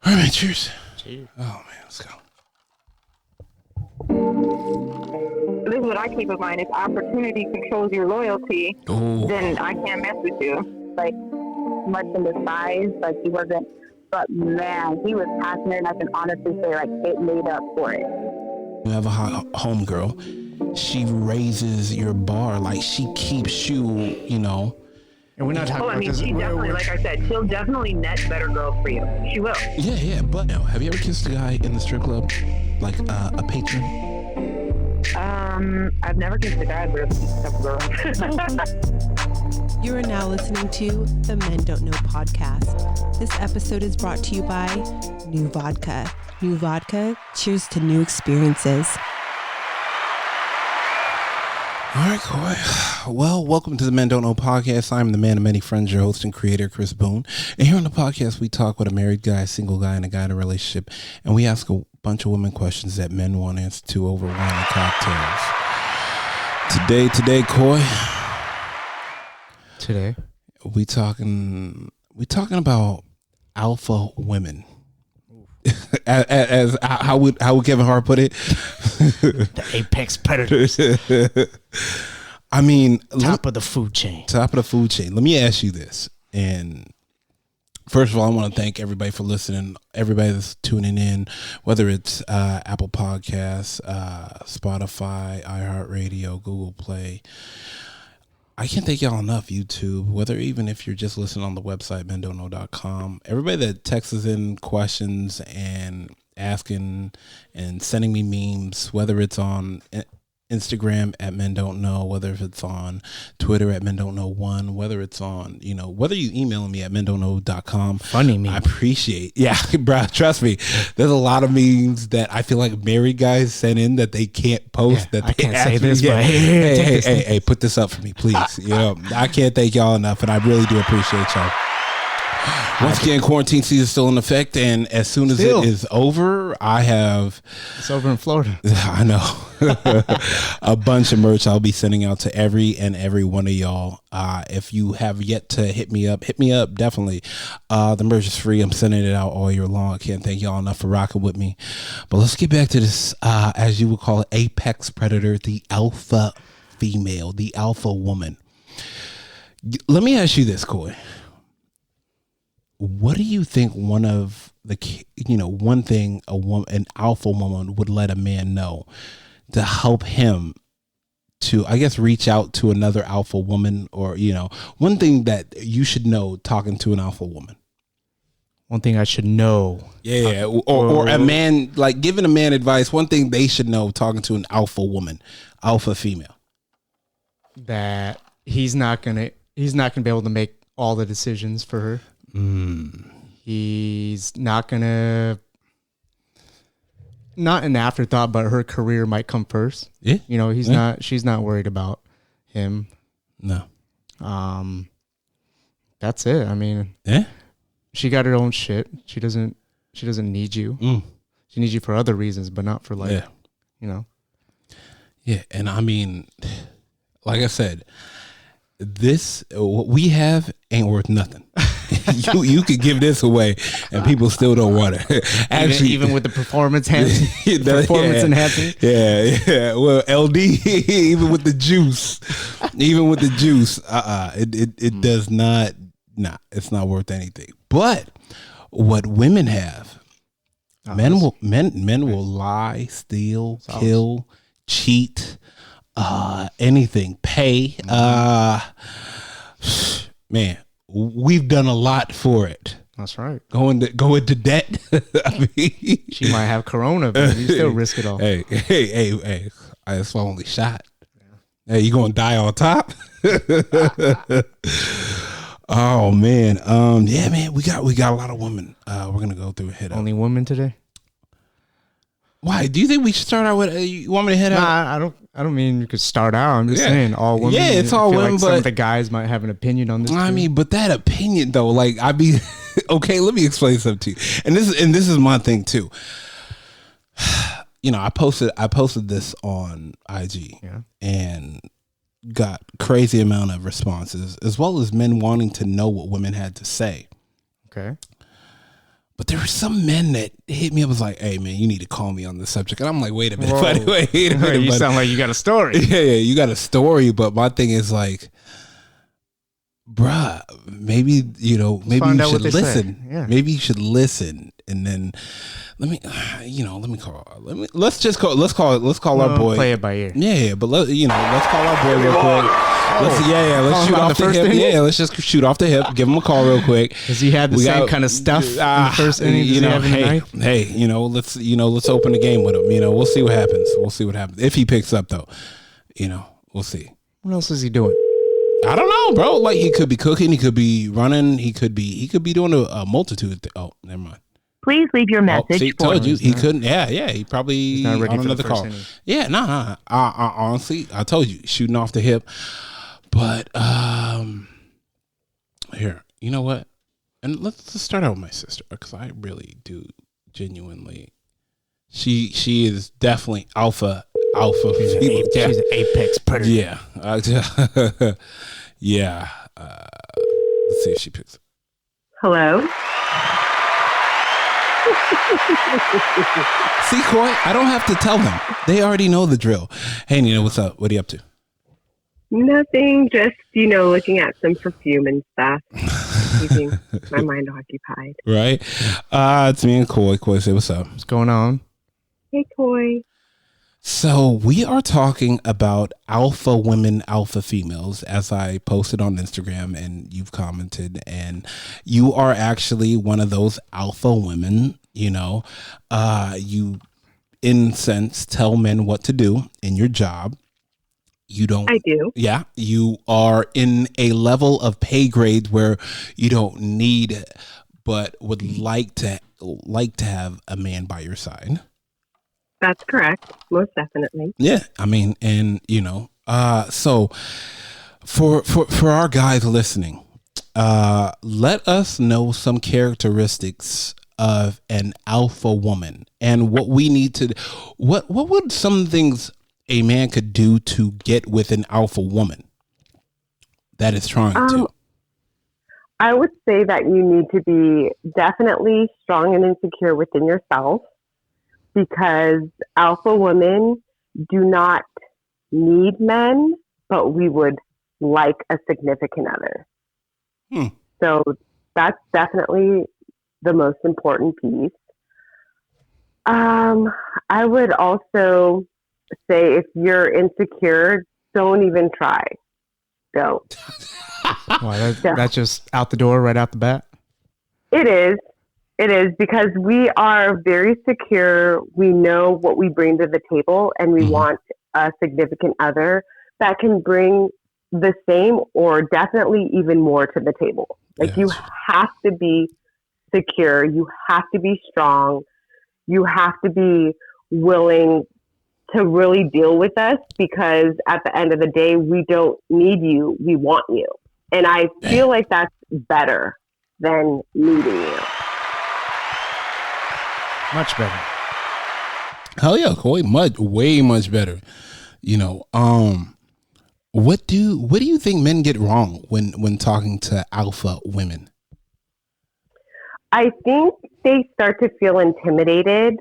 All right, cheers. Cheers. Oh man, let's go. This is what I keep in mind. If opportunity controls your loyalty, Oh, then I can't mess with you. Like, much in the size, like he wasn't, but man, he was passionate, and I can honestly say, like, it made up for it. you have a home girl. She raises your bar, like she keeps you, you know. And we're not talking Oh, I about mean, this. she definitely, like I said, she'll definitely net better girls for you. She will. Yeah. But now, have you ever kissed a guy in the strip club, like a patron? I've never kissed a guy, but I've kissed a couple girls. You are now listening to the Men Don't Know podcast. This episode is brought to you by New Vodka. New Vodka, cheers to new experiences. All right, Coy. Well, welcome to the Men Don't Know podcast. I'm the man of many friends, your host and creator, Chris Boone. And here on the podcast, we talk with a married guy, a single guy, and a guy in a relationship. And we ask a bunch of women questions that men want answers to over wine and cocktails. Today, Coy. Today, we talking about alpha women. as how would Kevin Hart put it? the apex predators, I mean, top of the food chain. Top of the food chain. Let me ask you this. And first of all, I want to thank everybody for listening. Everybody that's tuning in, whether it's Apple Podcasts, Spotify, iHeartRadio, Google Play. I can't thank y'all enough, YouTube, whether even if you're just listening on the website, mendontknow.com. Everybody that texts us in questions and asking and sending me memes, whether it's on Instagram at Men Don't Know, whether if it's on Twitter at Men Don't Know 1, whether it's on, you know, whether you email me at mendontknow.com. Funny meme. I appreciate. Yeah, bro, trust me. There's a lot of memes that I feel like married guys send in that they can't post. Yeah, that I they can't ask say me. this, Yeah. but Hey, put this up for me, please. You know, I can't thank y'all enough, and I really do appreciate y'all. Once again, quarantine season is still in effect, and as soon as it is over, It's over in Florida. I know, a bunch of merch I'll be sending out to every one of y'all. If you have yet to hit me up, definitely. The merch is free. I'm sending it out all year long. I can't thank y'all enough for rocking with me. But let's get back to this, as you would call it, apex predator, the alpha female, the alpha woman. Let me ask you this, Coy. What do you think one thing an alpha woman would let a man know to help him to, I guess, reach out to another alpha woman, or, you know, one thing that you should know talking to an alpha woman? One thing I should know. Yeah. Or a man, like giving a man advice, one thing they should know talking to an alpha woman, alpha female. That he's not gonna be able to make all the decisions for her. He's not gonna, not an afterthought, but her career might come first. Yeah. You know, she's not worried about him. No. That's it. I mean, she got her own shit. She doesn't need you. She needs you for other reasons, but not for you know. Yeah. And I mean, like I said, what we have ain't worth nothing. you could give this away and people still don't want it. Actually, even with the performance enhancing. Yeah. Well, LD, even with the juice, it does not. Nah, it's not worth anything. But what women have, men will lie, steal, kill, cheat, anything, pay. Man, we've done a lot for it. That's right. Go into debt. I mean, she might have corona, but you still risk it all. Hey, that's my only shot. Yeah. Hey, you gonna die on top? Oh man, yeah, man, we got a lot of women. We're gonna go through a hit. Only women today. Why? Do you think we should start out with? You want me to head out? I don't mean you could start out. I'm just saying all women. Yeah, it's all women. Like but some of the guys might have an opinion on this. I mean, but that opinion though, like I'd be okay. Let me explain something to you. And this is my thing too. You know, I posted this on IG, and got crazy amount of responses, as well as men wanting to know what women had to say. Okay. But there were some men that hit me up, was like, hey, man, you need to call me on this subject. And I'm like, wait a minute, buddy, wait a minute. You sound like you got a story. Yeah, you got a story. But my thing is like, bruh, maybe you should listen. Yeah. Maybe you should listen. And then let's call our boy. Play it by ear. Yeah, but let's call our boy real quick. Let's shoot off the hip. Yeah, let's just shoot off the hip. Give him a call real quick. Does he have the same kind of stuff in the first inning? Let's open the game with him. We'll see what happens. If he picks up though, we'll see. What else is he doing? I don't know, bro. Like he could be cooking, he could be running, he could be doing a multitude of things. Oh, never mind. Please leave your message. See, told you he couldn't. Yeah. He probably on another call. Inning. Yeah, no. Honestly, I told you, shooting off the hip. But here, you know what? And let's start out with my sister, because I really do genuinely. She is definitely alpha. She's an apex predator. Yeah. Yeah. Let's see if she picks up. Hello. See, Coy, I don't have to tell them. They already know the drill. Hey, Nina, what's up? What are you up to? Nothing. Just, looking at some perfume and stuff. Keeping my mind occupied. Right. It's me and Coy. Coy, say what's up. What's going on? Hey, Coy. So we are talking about alpha women, alpha females, as I posted on Instagram and you've commented, and you are actually one of those alpha women. You in sense tell men what to do in your job. You don't. I do. Yeah. You are in a level of pay grade where you don't need it, but would like to have a man by your side. That's correct. Most definitely. Yeah. I mean, and so for our guys listening, let us know some characteristics of an alpha woman and what we need to, what would some things a man could do to get with an alpha woman that is trying to? I would say that you need to be definitely strong and insecure within yourself, because alpha women do not need men, but we would like a significant other. So that's definitely the most important piece. I would also say if you're insecure, don't even try. Don't. Wow, that's just out the door right out the bat? It is, because we are very secure. We know what we bring to the table, and we want a significant other that can bring the same or definitely even more to the table. Like, you have to be secure. You have to be strong. You have to be willing to really deal with us, because at the end of the day, we don't need you. We want you. And I feel like that's better than needing you. Much better. Hell yeah, Coy. Way much better. What do you think men get wrong when talking to alpha women? I think they start to feel intimidated,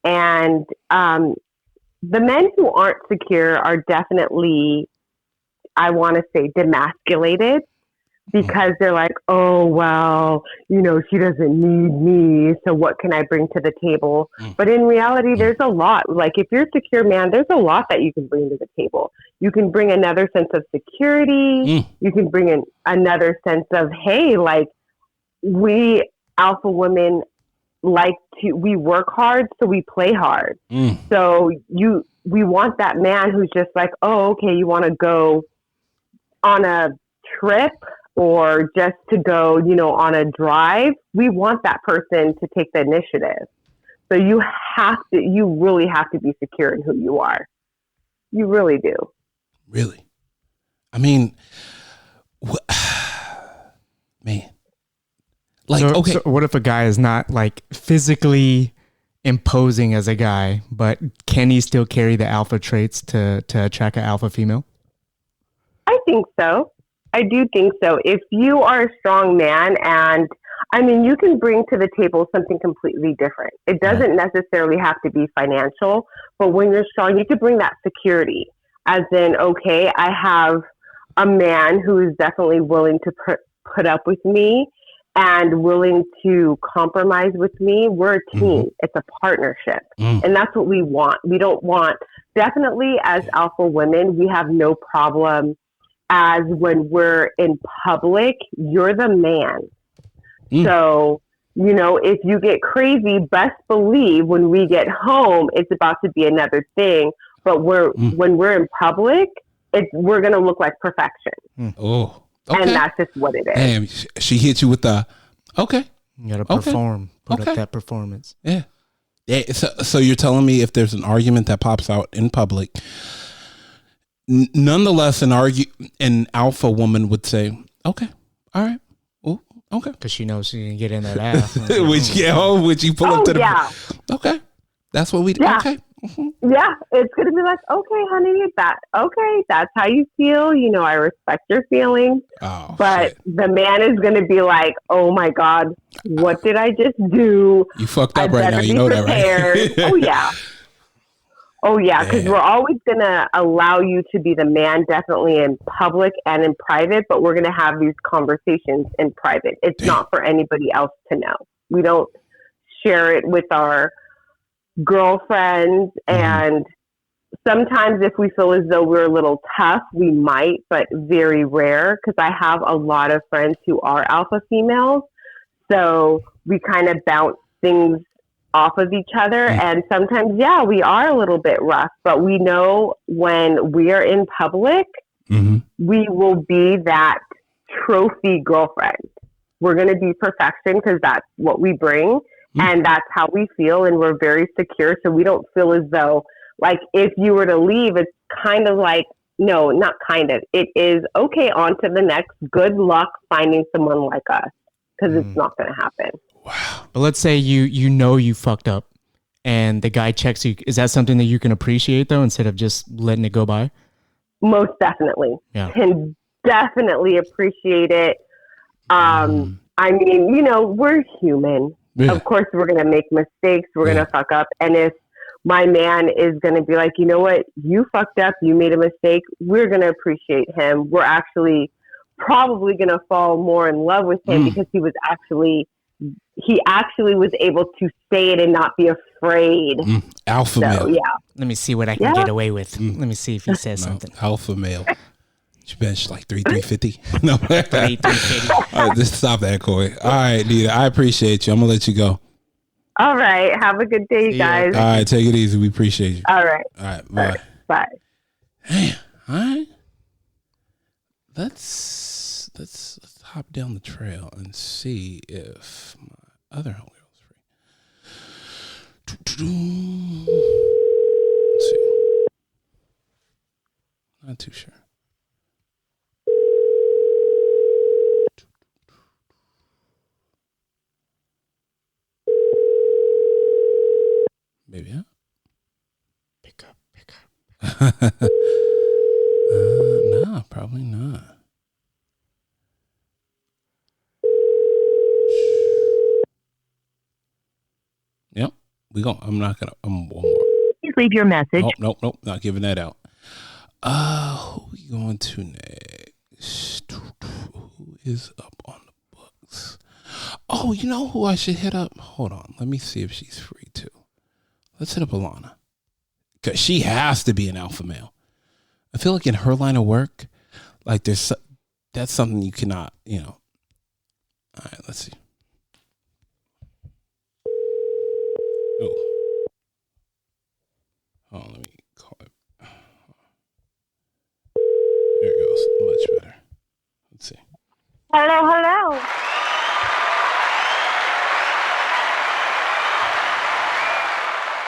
and the men who aren't secure are definitely, I want to say, demasculated, because they're like, oh, well, she doesn't need me, so what can I bring to the table? But in reality, there's a lot. Like, if you're a secure man, there's a lot that you can bring to the table. You can bring another sense of security. You can bring in another sense of, hey, like, we alpha women we work hard, so we play hard. So we want that man who's just like, oh, okay, you want to go on a trip or just to go, on a drive. We want that person to take the initiative. So you really have to be secure in who you are. You really do. Really? I mean, man. Like, okay. So what if a guy is not like physically imposing as a guy, but can he still carry the alpha traits to attract an alpha female? I think so. I do think so. If you are a strong man, and I mean, you can bring to the table something completely different. It doesn't necessarily have to be financial, but when you're strong, you could bring that security. As in, okay, I have a man who is definitely willing to put up with me and willing to compromise with me. We're a team. It's a partnership. And that's what we want. We don't want, definitely as alpha women, we have no problem as when we're in public, you're the man. So, you know, if you get crazy, best believe when we get home, it's about to be another thing. But when we're in public, we're going to look like perfection. Oh, okay. And that's just what it is. Damn, she hit you with the, okay. You got to perform, put up that performance. Yeah. So you're telling me if there's an argument that pops out in public, nonetheless, an alpha woman would say, okay, all right. Okay, because she knows she can get in that ass. Would you pull up to the? Okay, that's what we do. Yeah. Okay, yeah, it's gonna be like, okay, honey, that's how you feel. You know, I respect your feelings. Oh, but shit. The man is gonna be like, oh my God, what did I just do? You fucked up right now. You know prepared. that, right? Oh yeah, because we're always going to allow you to be the man, definitely in public and in private, but we're going to have these conversations in private. It's not for anybody else to know. We don't share it with our girlfriends, and sometimes if we feel as though we're a little tough, we might, but very rare, because I have a lot of friends who are alpha females, so we kind of bounce things off of each other, and sometimes we are a little bit rough, but we know when we are in public, we will be that trophy girlfriend. We're going to be perfection because that's what we bring, and that's how we feel, and we're very secure, so we don't feel as though, like, if you were to leave, it's kind of like, no, not kind of, it is, okay, on to the next, good luck finding someone like us, because it's not going to happen. Wow. But let's say you know you fucked up and the guy checks you. Is that something that you can appreciate, though, instead of just letting it go by? Most definitely. Yeah. Can definitely appreciate it. I mean, you know, we're human. Yeah. Of course, we're going to make mistakes. We're going to fuck up. And if my man is going to be like, you know what, you fucked up, you made a mistake, we're going to appreciate him. We're actually probably going to fall more in love with him because he actually was able to say it and not be afraid. Alpha male. Yeah. Let me see what I can get away with. Let me see if he says something. Alpha male. You bench like 350. No. 350. All right, just stop that, Coy. All right, Nita, I appreciate you. I'm gonna let you go. All right. Have a good day, guys. All right, take it easy. We appreciate you. All right. All right. Bye. Bye. Damn. All right. Let's hop down the trail and see if my other homegirl is free. Let's see. Not too sure. Maybe, huh? Pick up. No, probably not. Yep, I'm one more. Please leave your message. Oh, nope, not giving that out. Who we going to next? Who is up on the books? Oh, you know who I should hit up? Hold on, let me see if she's free too. Let's hit up Alana, because she has to be an alpha male. I feel like in her line of work, like that's something you cannot, you know. All right, let's see. Oh, let me call it. There it goes. Much better. Let's see. Hello.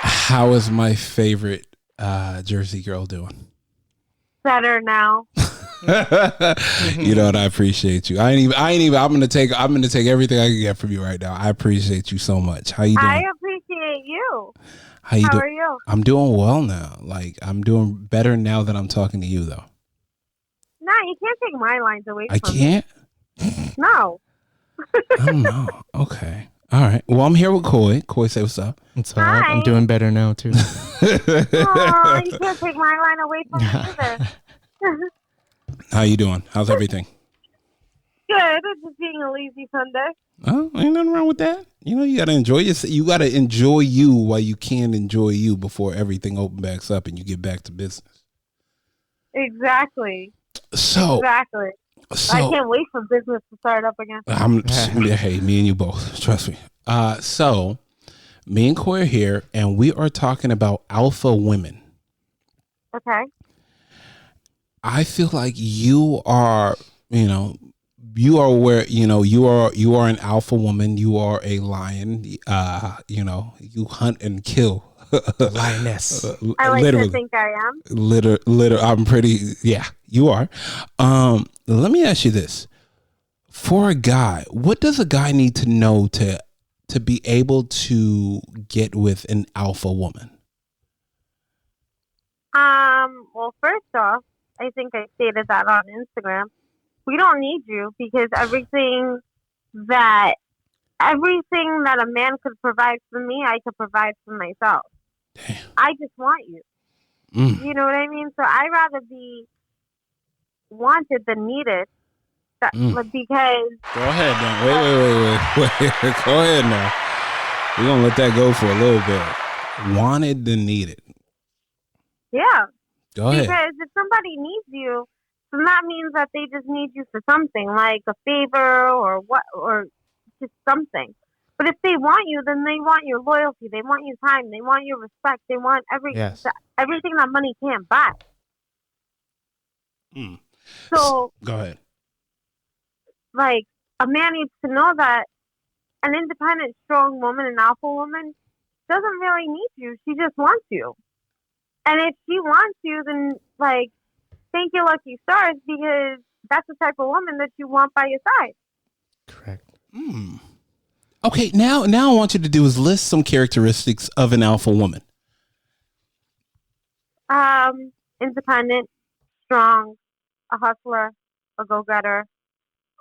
How is my favorite Jersey girl doing? Better now. You know what? I appreciate you. I ain't even. I'm gonna take everything I can get from you right now. I appreciate you so much. How you doing? I appreciate you. How are you? I'm doing well now. Like, I'm doing better now that I'm talking to you, though. No, you can't take my lines away from me. I can't? No. I don't know. Okay. All right. Well, I'm here with Coy. Coy, say what's up. What's up? I'm doing better now, too. Oh, you can't take my line away from me either. How you doing? How's everything? Good. It's just being a lazy Sunday. Oh, ain't nothing wrong with that. You know, you gotta enjoy you gotta enjoy you while you can enjoy you before everything opens back up and you get back to business. Exactly. So I can't wait for business to start up again. Hey, me and you both. Trust me. So me and Coy are here, and we are talking about alpha women. Okay. I feel like you are, you are where, you are an alpha woman. You are a lion. You hunt and kill. Lioness. I like to think I am. I'm pretty. Yeah, you are. Let me ask you this: for a guy, what does a guy need to know to be able to get with an alpha woman? Well, first off, I think I stated that on Instagram. We don't need you because everything that a man could provide for me, I could provide for myself. Damn. I just want you. You know what I mean? So I'd rather be wanted than needed. Because go ahead now. Wait. Go ahead now. We're gonna let that go for a little bit. Wanted than needed. Yeah. Go ahead. Because if somebody needs you, then that means that they just need you for something, like a favor or just something. But if they want you, then they want your loyalty. They want your time. They want your respect. They want everything that money can't buy. So go ahead. Like, a man needs to know that an independent, strong woman, an alpha woman, doesn't really need you. She just wants you. And if she wants you, then, like, thank your lucky stars, because that's the type of woman that you want by your side. Correct. Okay, now I want you to do is list some characteristics of an alpha woman. Independent, strong, a hustler, a go-getter,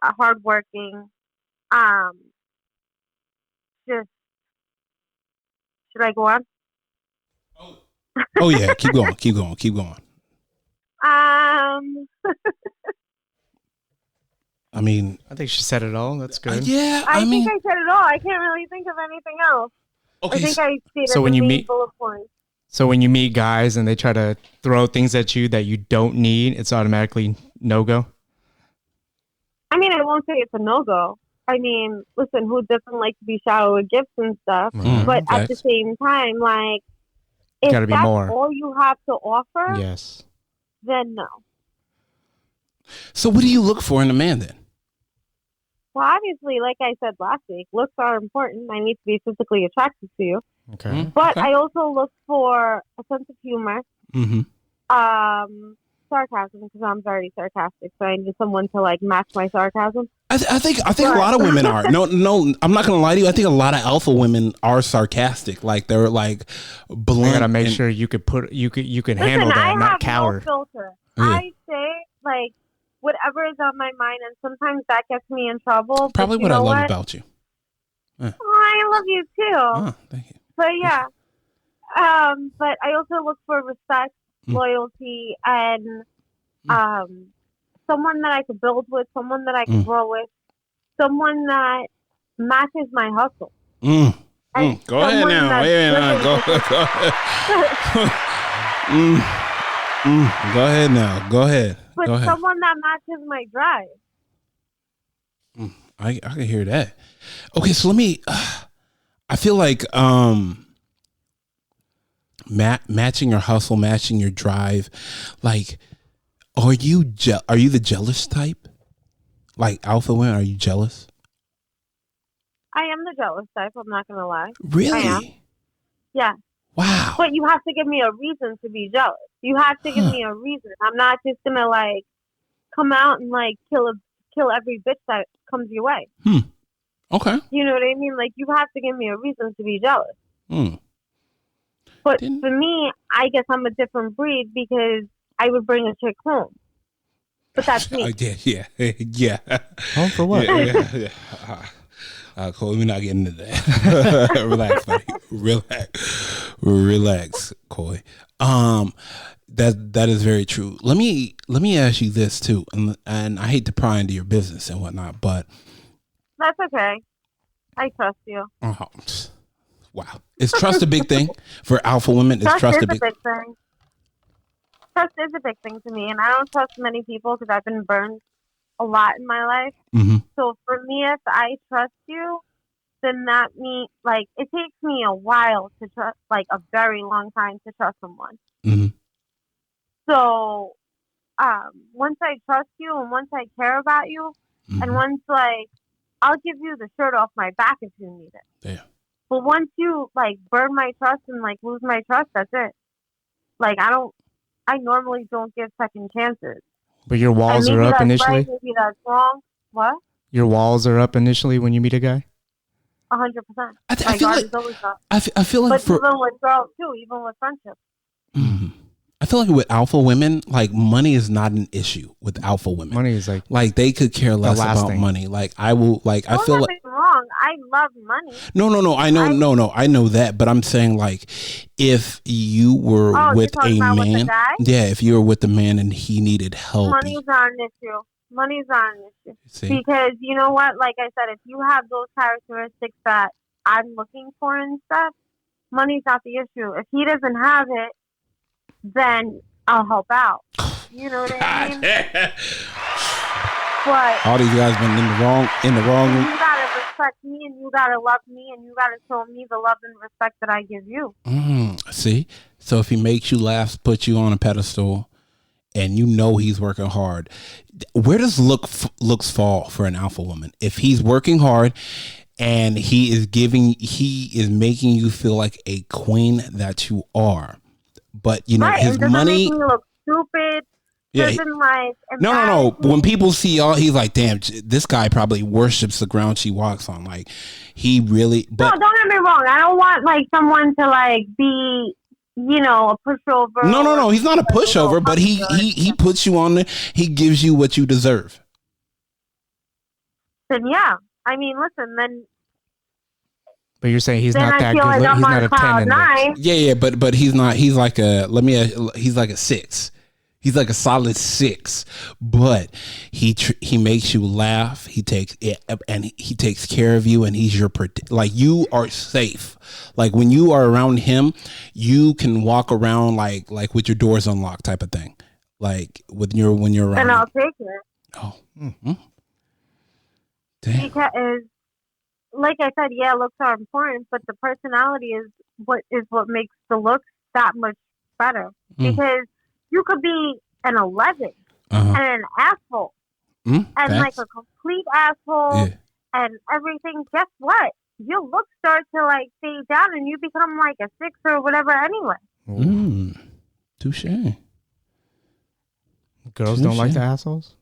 a hardworking, just, should I go on? Oh yeah, keep going. I mean, I think she said it all. That's good. Yeah, I think I said it all. I can't really think of anything else. Okay, I think I stated the main bullet points. So when you meet guys and they try to throw things at you that you don't need, it's automatically no-go? I mean, I won't say it's a no-go. I mean, listen, who doesn't like to be showered with gifts and stuff? But at the same time, like, if that's all you have to offer, yes, then no. So what do you look for in a man then? Well, obviously, like I said last week, looks are important. I need to be physically attracted to you. Okay. But I also look for a sense of humor. Sarcasm, because I'm very sarcastic, so I need someone to like match my sarcasm. I think a lot of women are. No, I'm not gonna lie to you. I think a lot of alpha women are sarcastic. Like they're like blunt. You gotta make sure you can handle that, not coward. No filter. Yeah. I say like whatever is on my mind, and sometimes that gets me in trouble. Probably what I love about you. Oh, I love you too. Oh, thank you. But yeah, but I also look for respect, loyalty, and someone that I could build with, someone that I can grow with, someone that matches my hustle. Go ahead now. Go ahead now. Go ahead. But someone that matches my drive. I can hear that. Okay, so let me. I feel like matching your hustle, matching your drive. Like, are you the jealous type? Like alpha women, are you jealous? I am the jealous type. I'm not gonna lie. Really? I am. Yeah. Wow. But you have to give me a reason to be jealous. You have to give me a reason. I'm not just gonna like come out and like kill every bitch that comes your way. Okay. You know what I mean? Like, you have to give me a reason to be jealous. But for me, I guess I'm a different breed because I would bring a chick home. But that's me. Yeah. Home for what? Yeah. Cole, we're not getting into that. Relax, buddy. Relax, Coy. That is very true. Let me ask you this too, and I hate to pry into your business and whatnot, but that's okay. I trust you. Oh, wow. Is trust a big thing for alpha women? Trust is a big thing. Trust is a big thing to me, and I don't trust many people because I've been burned a lot in my life. Mm-hmm. So for me, if I trust you, then that means, like, it takes me a while to trust, like a very long time to trust someone. Mm-hmm. So once I trust you and once I care about you, mm-hmm. and once, like, I'll give you the shirt off my back if you need it. Yeah. But once you, like, burn my trust and, like, lose my trust, that's it. Like, I normally don't give second chances. But your walls are up initially? Right, maybe that's wrong. What? Your walls are up initially when you meet a guy? 100%. I feel like but even with girls, too, even with friendships. Mm-hmm. I feel like with alpha women, like money is not an issue with alpha women. Money is like they could care less about money. Like I will, like don't I feel get like me wrong. I love money. No. I know that, but I'm saying like if you were with a man, if you were with a man and he needed help, money's not an issue. Money's not an issue. See? Because you know what? Like I said, if you have those characteristics that I'm looking for and stuff, money's not the issue. If he doesn't have it, then I'll help out. You know what I mean? But all these guys been in the wrong. You gotta respect me, and you gotta love me, and you gotta show me the love and respect that I give you. See, so if he makes you laugh, put you on a pedestal, and you know he's working hard, where does looks fall for an alpha woman? If he's working hard and he is making you feel like a queen that you are. But you know his money. Make me look stupid. Yeah. No. When people see y'all, he's like, "Damn, this guy probably worships the ground she walks on." Like he really. But no, don't get me wrong. I don't want like someone to like be, you know, a pushover. No. He's not a pushover, but he puts you on. He gives you what you deserve. Then yeah, I mean, listen, then. But you're saying he's not that good. Like he's not a 10. Yeah, but he's not. He's like he's like a 6. He's like a solid 6. But he makes you laugh. He takes care of you, and he's your like you are safe. Like when you are around him, you can walk around like with your doors unlocked type of thing. Like when you're around. And I'll take it. Oh. Mm-hmm. Damn. Because. Like I said, yeah, looks are important, but the personality is what makes the looks that much better. Because you could be an 11 and an asshole, and like a complete asshole, and everything. Guess what? Your looks start to like fade down, and you become like a 6 or whatever. Anyway. Touche. Girls don't like the assholes.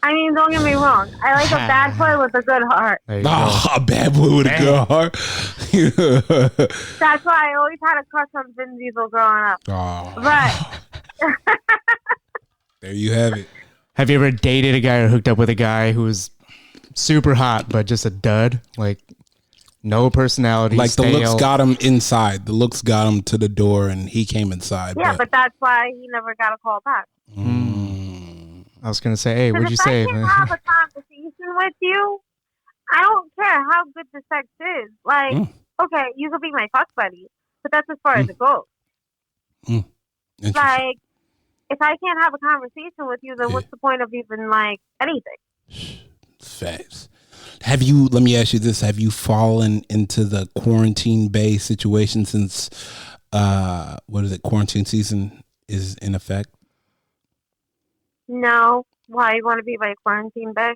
I mean, don't get me wrong. I like a bad boy with a good heart. A bad boy with a good heart. That's why I always had a crush on Vin Diesel growing up. But there you have it. Have you ever dated a guy or hooked up with a guy who was super hot but just a dud? Like no personality. Like the looks got him inside. The looks got him to the door, and he came inside. Yeah, but that's why he never got a call back. I was gonna say, hey, what'd you say? If I can have a conversation with you, I don't care how good the sex is. Like, okay, you could be my fuck buddy, but that's as far as it goes. Like, if I can't have a conversation with you, then what's the point of even like anything? Facts. Let me ask you this, have you fallen into the quarantine bay situation since quarantine season is in effect? No. Why, you want to be my quarantine bae?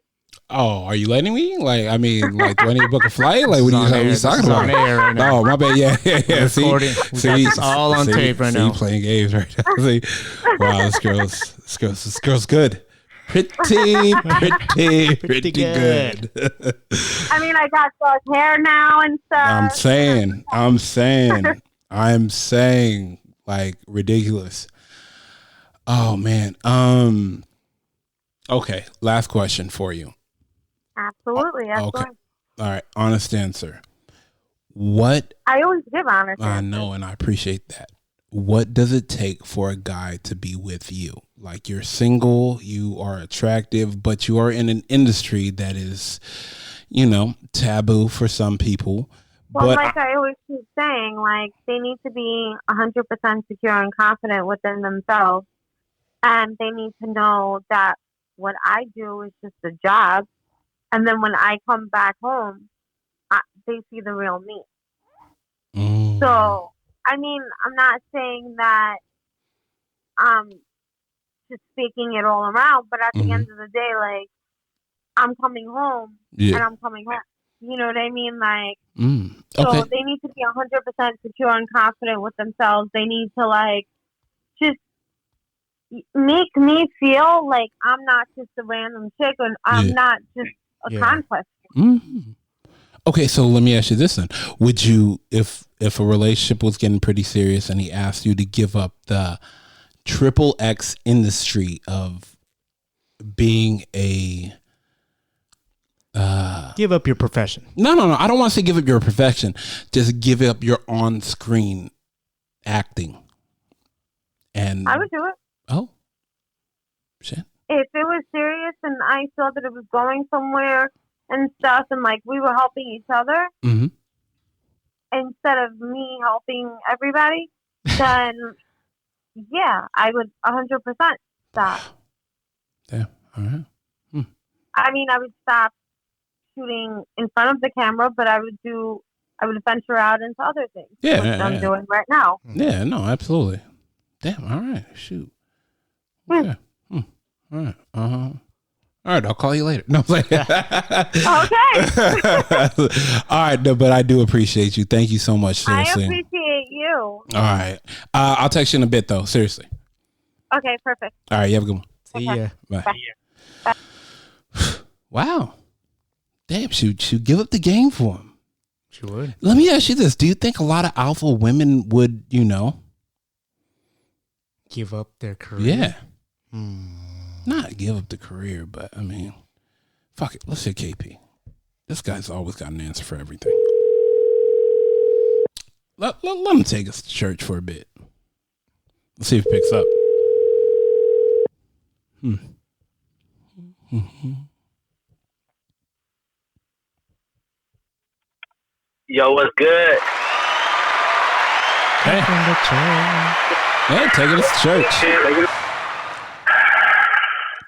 Oh, are you letting me? Like, I mean, like, do I need to book a flight? Like, what are you talking about? Right now. Oh, my bad. Yeah. See, it's all on tape right now. Playing games right now. See, wow, this girl's good. Pretty good. I mean, I got short hair now and stuff. I'm saying, like, ridiculous. Oh man. Okay. Last question for you. Absolutely. Okay. All right. Honest answer. What? I always give honest answers. I know, and I appreciate that. What does it take for a guy to be with you? Like, you're single, you are attractive, but you are in an industry that is, taboo for some people. Well, like I always keep saying, like, they need to be 100% secure and confident within themselves. And they need to know that what I do is just a job. And then when I come back home, they see the real me. So, I mean, I'm not saying that just speaking it all around, but at the end of the day, like, I'm coming home and I'm coming home. You know what I mean? Like, so they need to be 100% secure and confident with themselves. They need to, like, just make me feel like I'm not just a random chick and I'm not just a conquest. Okay, so let me ask you this then. Would you, if a relationship was getting pretty serious and he asked you to give up the XXX industry of being a... give up your profession. No. I don't want to say give up your profession. Just give up your on-screen acting. And I would do it. Oh, shit. If it was serious and I saw that it was going somewhere and stuff, and like we were helping each other instead of me helping everybody, then yeah, I would 100% stop. Yeah, all right. I mean, I would stop shooting in front of the camera, but I would venture out into other things. Yeah, which I'm doing right now. Yeah, no, absolutely. Damn, all right, shoot. Okay. All right. All right, I'll call you later. No, like, okay. All right, no, but I do appreciate you. Thank you so much. Seriously. I appreciate you. All right. I'll text you in a bit, though. Seriously. Okay, perfect. All right, you have a good one. See ya. Bye. Bye. Wow. Damn, she give up the game for him. She would. Let me ask you this. Do you think a lot of alpha women would, give up their career? Yeah. Not give up the career, but I mean, fuck it. Let's hit KP. This guy's always got an answer for everything. Let him take us to church for a bit. Let's see if it picks up. Yo, what's good? Hey, taking us to church.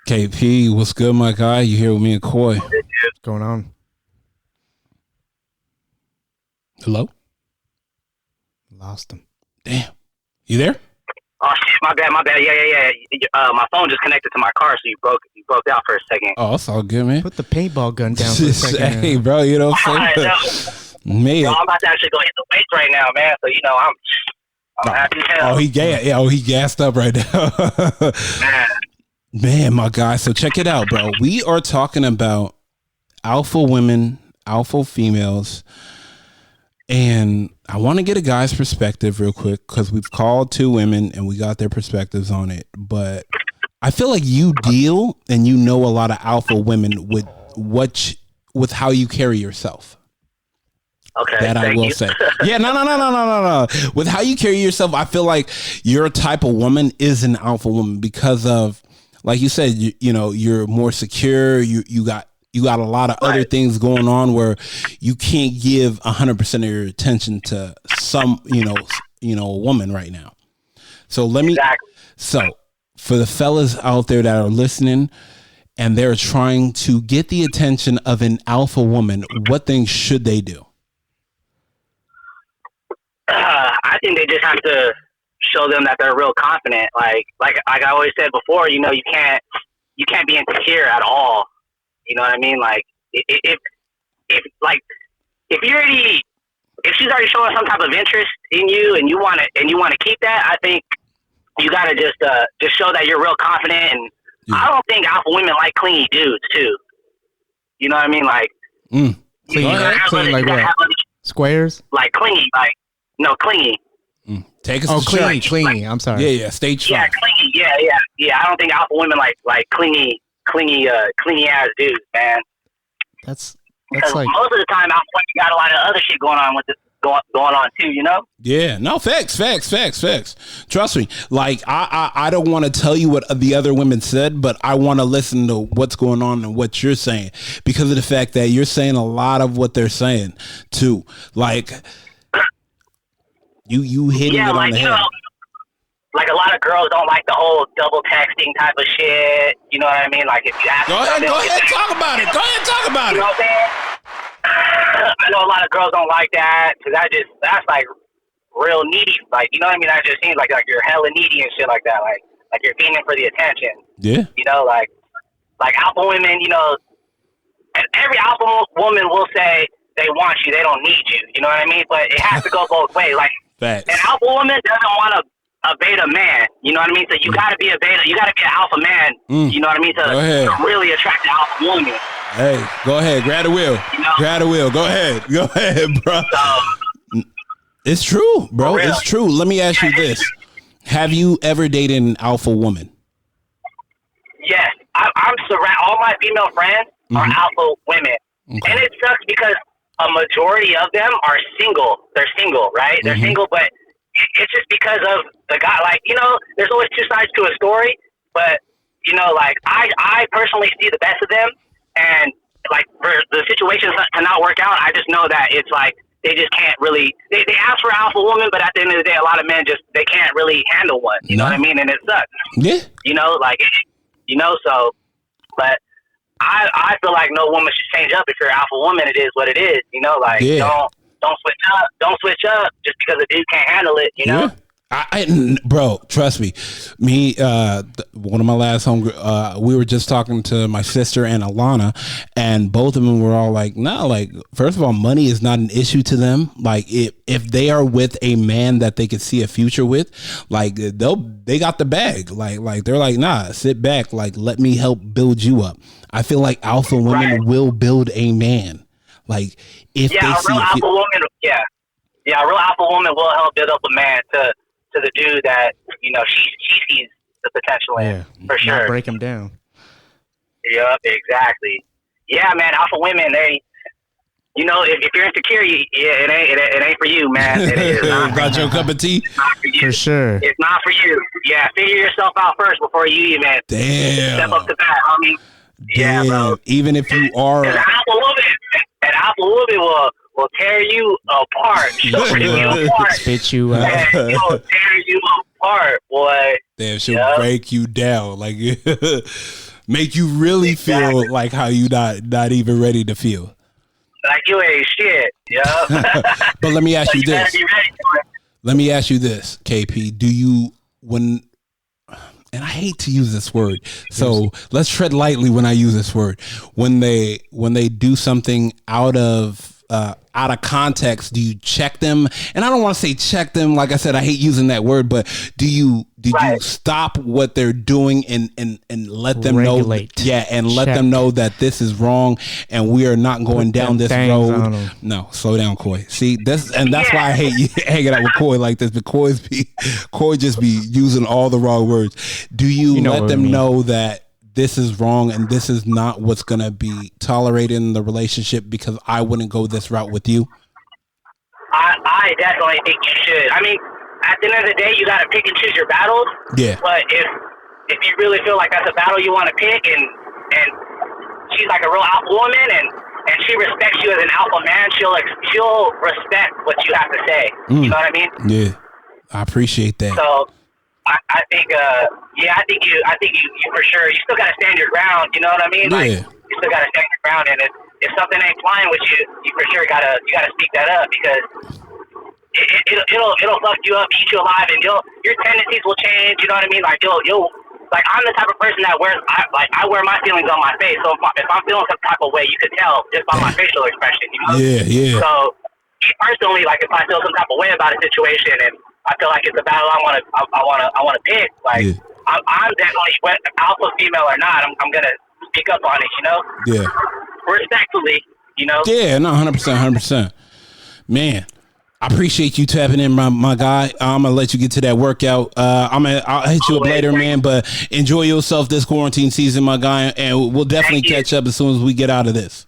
KP, what's good, my guy? You here with me and Coy? What's going on? Hello? Lost him. Damn. You there? Oh shit, my bad. Yeah. My phone just connected to my car, so you broke out for a second. Oh, it's all good, man. Put the paintball gun down for a second. Hey, bro, you know what I'm saying? I'm about to actually go hit the weights right now, man. So I'm happy as hell. He gassed up right now. Man, my guy. So check it out, bro. We are talking about alpha women, alpha females, and I want to get a guy's perspective real quick because we've called 2 women and we got their perspectives on it. But I feel like you deal and you know a lot of alpha women with how you carry yourself. Okay, that I will say. Yeah, no. With how you carry yourself, I feel like your type of woman is an alpha woman because of, like you said, you're more secure. You got a lot of other things going on where you can't give 100% of your attention to some, a woman right now. So so for the fellas out there that are listening and they're trying to get the attention of an alpha woman, what things should they do? I think they just have to show them that they're real confident. Like I always said before, you can't be insecure at all. You know what I mean? Like if she's already showing some type of interest in you and you want to keep that, I think you got to just show that you're real confident. And I don't think alpha women like clingy dudes too. You know what I mean? Like clingy like what? Squares? Like clingy, clingy. Take us to clingy. I'm sorry. Yeah. Stage 5. Yeah, clingy. Yeah. I don't think alpha women like clingy ass dudes, man. That's like most of the time, alpha women got a lot of other shit going on with this. Going on too, you know? Yeah, no, facts. Trust me. Like, I don't want to tell you what the other women said, but I want to listen to what's going on and what you're saying because of the fact that you're saying a lot of what they're saying too. Like, you hitting it on the head. Like a lot of girls don't like the whole double texting type of shit. You know what I mean? Like if you ask Go ahead, talk about it. You know what I'm saying? I know a lot of girls don't like that because that's like real needy. Like, you know what I mean? That just seems like you're hella needy and shit like that. Like you're fiending for the attention. Yeah. You know, like alpha women, you know, and every alpha woman will say they want you, they don't need you. You know what I mean? But it has to go both ways. Like facts. An alpha woman doesn't want a beta man. You know what I mean? So you got to be a beta. You got to be an alpha man. You know what I mean? To really attract an alpha woman. Hey, go ahead. Grab the wheel. You know? Grab the wheel. Go ahead, bro. It's true, bro. It's true. Let me ask you this. Have you ever dated an alpha woman? Yes. I'm surrounded. All my female friends are alpha women. Okay. And it sucks because a majority of them are single. They're single, right? They're single, but it's just because of the guy. Like, you know, there's always two sides to a story. But, you know, like, I personally see the best of them. And like for the situations to not work out, I just know that it's like they just can't really. They ask for alpha woman, but at the end of the day, a lot of men they can't really handle one. You know what I mean? And it sucks. Yeah. You know, like So, but I feel like no woman should change up. If you're an alpha woman, it is what it is. You know, like don't switch up. Don't switch up just because a dude can't handle it. You know. Bro, trust me. One of my last we were just talking to my sister and Alana, and both of them were all like, "No, like first of all, money is not an issue to them. Like if they are with a man that they could see a future with, like they got the bag. Like they're like, nah, sit back. Like let me help build you up. I feel like alpha women will build a man. Like if they see a alpha woman, a real alpha woman will help build up a man to the dude that, you know, she sees the potential in, for sure. Not break him down. Yep, exactly. Yeah, man, alpha women, they, you know, if you're insecure, it ain't for you, man. It is not got your cup of tea? For sure. It's not for you. Yeah, figure yourself out first before you even step up to bat, homie. Yeah, bro. Even if you are... An alpha woman will tear you apart. Spit you out. And she'll tear you apart, boy. Damn, she'll break you down. Like, make you really feel like how you not even ready to feel. Like you ain't shit, But let me ask you this. Let me ask you this, KP. Do you, and I hate to use this word, so let's tread lightly when I use this word. When they do something out of context, do you check them? And I don't want to say check them. Like I said, I hate using that word, but did you stop what they're doing and let them regulate. Know? And let them know that this is wrong and we are not going down this road. No, slow down, Coy. See, that's why I hate you hanging out with Coy like this. But Coy just be using all the wrong words. Do you let them know that this is wrong and this is not what's going to be tolerated in the relationship because I wouldn't go this route with you? I definitely think you should. I mean, at the end of the day, you got to pick and choose your battles. Yeah. But if you really feel like that's a battle you want to pick and she's like a real alpha woman and she respects you as an alpha man, she'll respect what you have to say. You know what I mean? Yeah. I appreciate that. So I think you for sure. You still got to stand your ground. You know what I mean? Yeah. Like you still got to stand your ground, and if something ain't flying with you, you for sure gotta speak that up because it'll fuck you up, eat you alive, and your tendencies will change. You know what I mean? Like you'll like I'm the type of person that I wear my feelings on my face. So if I'm feeling some type of way, you could tell just by my facial expression. You know? Yeah. So personally, like if I feel some type of way about a situation and I feel like it's a battle I want to pick. Like I'm definitely, alpha female or not, I'm gonna speak up on it. You know. Yeah. Respectfully, you know. Yeah, no, 100%. Man, I appreciate you tapping in, my guy. I'm gonna let you get to that workout. I'll hit you up later, man. But enjoy yourself this quarantine season, my guy, and we'll definitely catch up as soon as we get out of this.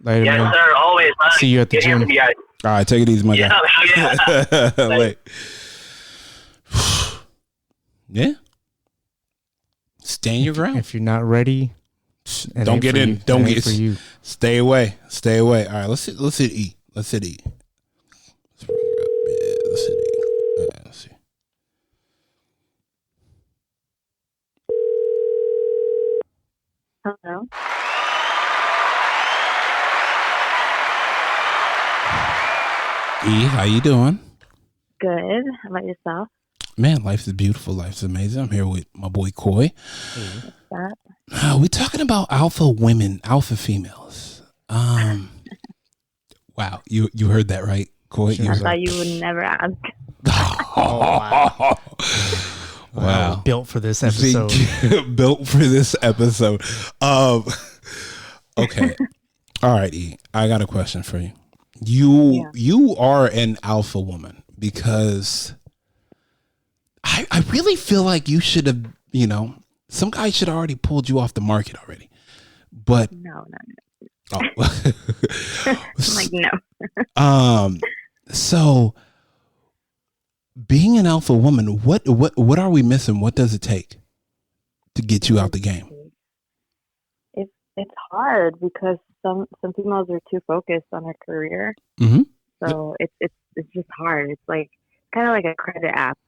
Later, yes, man. sir. Always. See you at the gym. All right, take it easy, my guy. Yeah. Wait. Yeah. Stand your ground. If you're not ready, don't get in. Don't get for you. Stay away. Stay away. All right, let's hit E. Let's hit E. Let's hit E. Right, let's see. Hello. E, how you doing? Good. How about yourself? Man, life is beautiful. Life's amazing. I'm here with my boy Coy. What's that? We're talking about alpha women, alpha females. Wow, you heard that right, Coy? I thought you would never ask. Oh, wow. Built for this episode. Built for this episode. Okay. All right, E. I got a question for you. You are an alpha woman because I really feel like you should have, some guy should have already pulled you off the market already. But No. Oh. I'm like, no. So being an alpha woman, what are we missing? What does it take to get you out the game? It's hard because some females are too focused on their career. Mm-hmm. So it's just hard. It's like kind of like a credit app.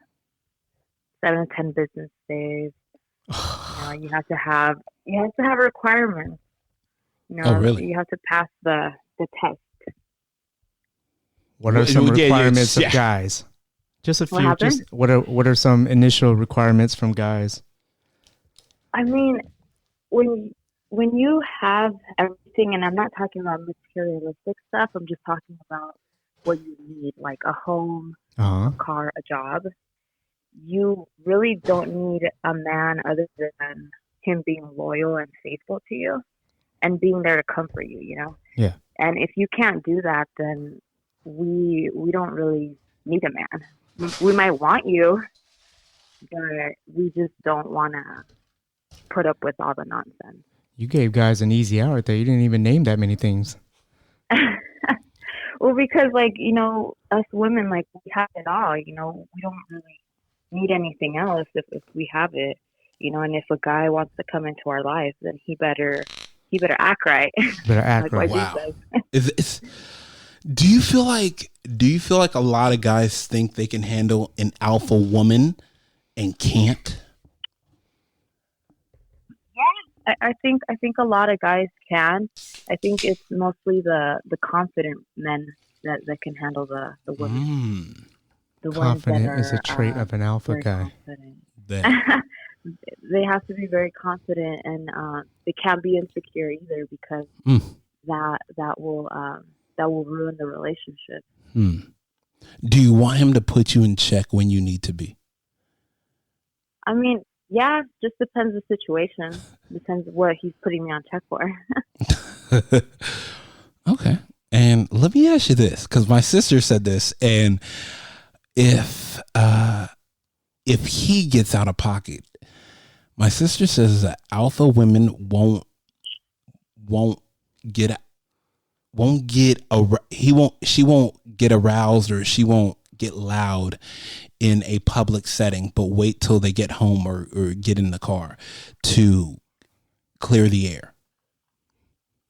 7 to 10 business days. You have to have requirements. Oh, really? You have to pass the test. What are some requirements of guys? Just a few. What are some initial requirements from guys? I mean, when you have everything, and I'm not talking about materialistic stuff. I'm just talking about what you need, like a home, a car, a job. You really don't need a man other than him being loyal and faithful to you and being there to comfort you, Yeah. And if you can't do that, then we don't really need a man. We might want you, but we just don't want to put up with all the nonsense. You gave guys an easy out there. You didn't even name that many things. Well, because us women, we have it all, we don't really need anything else if we have it, and if a guy wants to come into our life, then he better act right. Better act right. Wow. Do you feel like a lot of guys think they can handle an alpha woman and can't? Yeah, I think a lot of guys can. I think it's mostly the confident men that can handle the women. The confident is a trait of an alpha guy. They have to be very confident, and they can't be insecure either because that will ruin the relationship. Do you want him to put you in check when you need to be? I mean, yeah, just depends the situation. Depends what he's putting me on check for. Okay. And let me ask you this, because my sister said this, and if he gets out of pocket, my sister says that alpha women she won't get aroused, or she won't get loud in a public setting, but wait till they get home or get in the car to clear the air.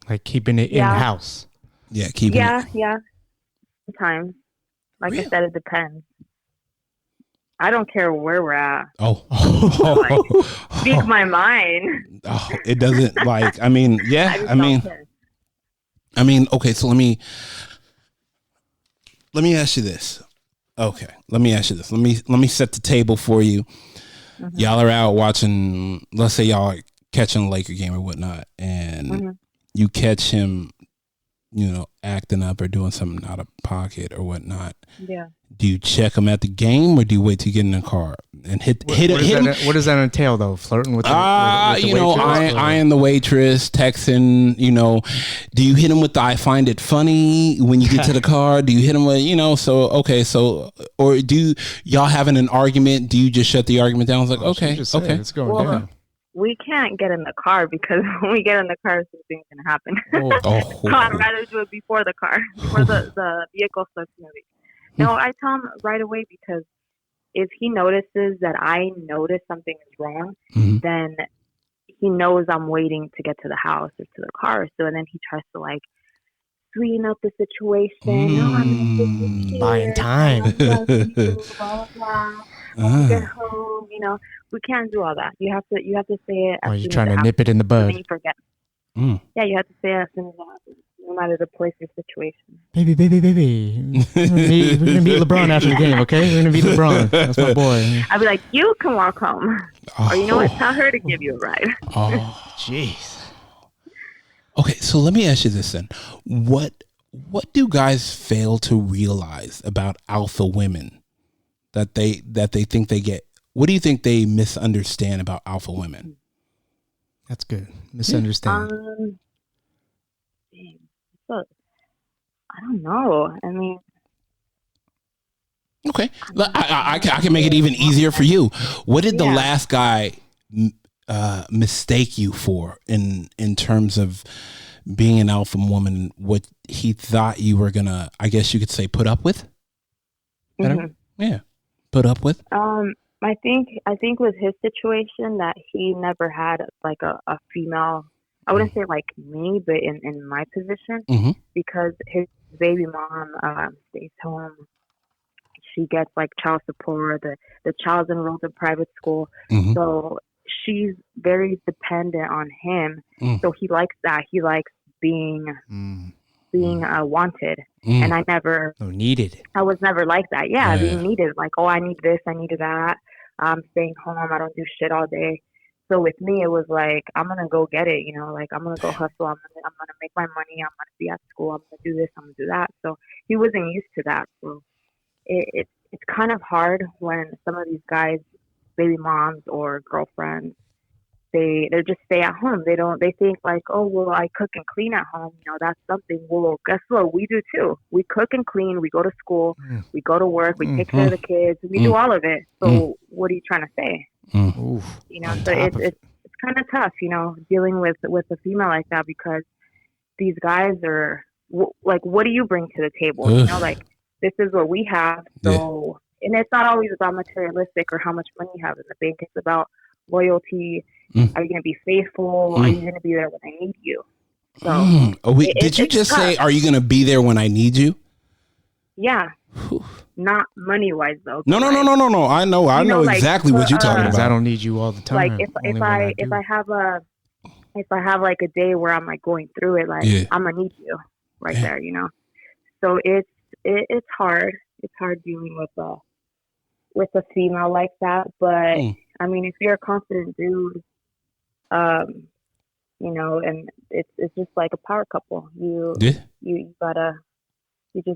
Like keeping it in house. Yeah, Yeah. Sometimes. Like I said, it depends. I don't care where we're at. Speak my mind. It doesn't okay, so let me ask you this. Okay, let me ask you this. Let me set the table for you. Mm-hmm. Y'all are out watching, let's say y'all are catching a Laker game or whatnot, and you catch him, acting up or doing something out of pocket or whatnot. Yeah. Do you check him at the game, or do you wait to get in the car and hit him? What does that entail, though? Flirting with the waitress? Eyeing the waitress, texting. Do you hit him with the "I find it funny" when you get to the car? Do you hit him with or do y'all having an argument? Do you just shut the argument down? It's like, okay, it's going down. we can't get in the car because when we get in the car, something's going to happen. So I'd rather do it before the car, before the vehicle starts moving. No, I tell him right away because if he notices that I notice something is wrong, then he knows I'm waiting to get to the house or to the car. So then he tries to like sweeten up the situation. I'm buying time. Blah, blah, blah. Get home, you know. We can't do all that. You have to say it. Are you trying to nip it in the bud? You forget. Yeah, you have to say it as soon as it happens, no matter the place or situation. Baby. We're gonna beat LeBron after the game, okay? We're gonna beat LeBron. That's my boy. I'd be like, you can walk home, or you know what? Tell her to give you a ride. Oh, jeez. Okay, so let me ask you this then: what do guys fail to realize about alpha women that they think they get? What do you think they misunderstand about alpha women? That's good. Misunderstand. I don't know. I mean, okay, I can make it even easier for you. What did the last guy mistake you for in terms of being an alpha woman? What he thought you were gonna, I guess you could say, put up with? Yeah, put up with. I think with his situation that he never had like a female, I wouldn't say like me, but in my position, because his baby mom stays home. She gets like child support. The child's enrolled in private school, so she's very dependent on him. So he likes that. He likes being wanted, and I never needed. I was never like that. Yeah, being needed. Like, oh, I need this, I needed that. I'm staying home. I don't do shit all day. So with me, it was like, I'm going to go get it, you know, like I'm going to go hustle. I'm going to make my money. I'm going to be at school. I'm going to do this. I'm going to do that. So he wasn't used to that. So it's kind of hard when some of these guys, baby moms or girlfriends, they just stay at home. They think like, oh, well, I cook and clean at home. You know, that's something. Well, guess what? We do too. We cook and clean. We go to school. We go to work. We take care of the kids. We do all of it. So what are you trying to say? You know, so it's kind of tough, you know, dealing with a female like that, because these guys are like, what do you bring to the table? You know, like, this is what we have. So, and it's not always about materialistic or how much money you have in the bank. It's about loyalty. Are you going to be faithful? Are you going to be there when I need you? So, did you just say, are you going to be there when I need you? Yeah. Not money wise though. No. I know exactly what you're talking about. I don't need you all the time. Like if I have like a day where I'm like going through it, like I'm gonna need you right there, you know. So it's hard. It's hard dealing with a female like that. But I mean, if you're a confident dude, you know, and it's just like a power couple. You just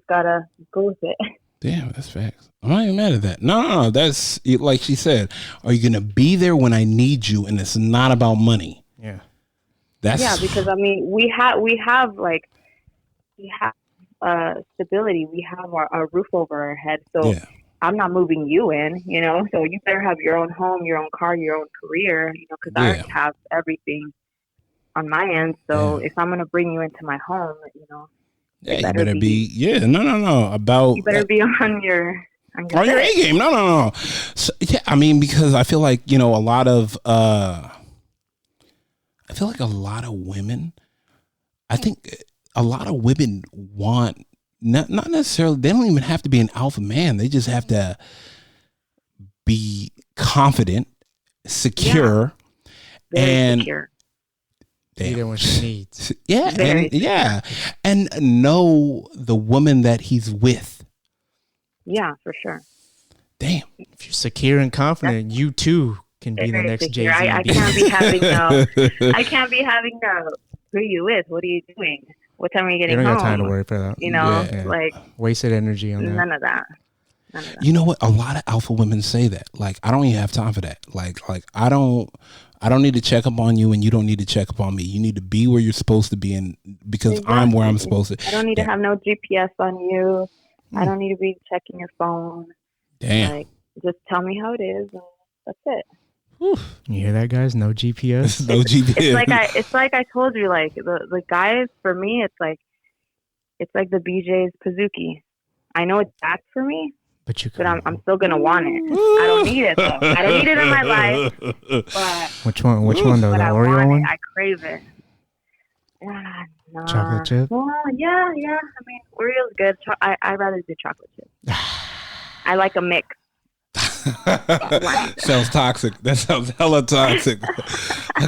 gotta go with it. Damn, that's facts. I'm not even mad at that. No, that's like she said. Are you gonna be there when I need you? And it's not about money. Yeah, because I mean, we have stability. We have our roof over our head. So I'm not moving you in. You know, so you better have your own home, your own car, your own career. You know, because I already have everything on my end. So if I'm gonna bring you into my home, you know. Yeah, you better be. No. About you better be on your A game. No. So, yeah, I mean, because I feel like, you know, a lot of women. I think a lot of women want not necessarily. They don't even have to be an alpha man. They just have to be confident, secure, and secure. Be there when she needs. And know the woman that he's with. Yeah, for sure. Damn. If you're secure and confident, you too can be the next Jay-Z. I can't be having no. Who are you with? What are you doing? What time are you getting home? You don't got time to worry for that. You know, like wasted energy on that. None of that. You know what? A lot of alpha women say that. Like, I don't even have time for that. Like I don't need to check up on you, and you don't need to check up on me. You need to be where you're supposed to be, and because I'm where I'm supposed to. I don't need to have no GPS on you. I don't need to be checking your phone. Damn. Like, just tell me how it is, and that's it. You hear that, guys? No GPS. No GPS. It's like I told you, like the guys, for me, it's like the BJ's Pizookie. I know it's bad for me, but I'm still gonna want it. I don't need it though. I don't need it in my life. But which one though? The Oreo one? I crave it. Chocolate chip? Well, yeah. I mean, Oreo's good. I'd rather do chocolate chip. I like a mix. Sounds toxic. That sounds hella toxic.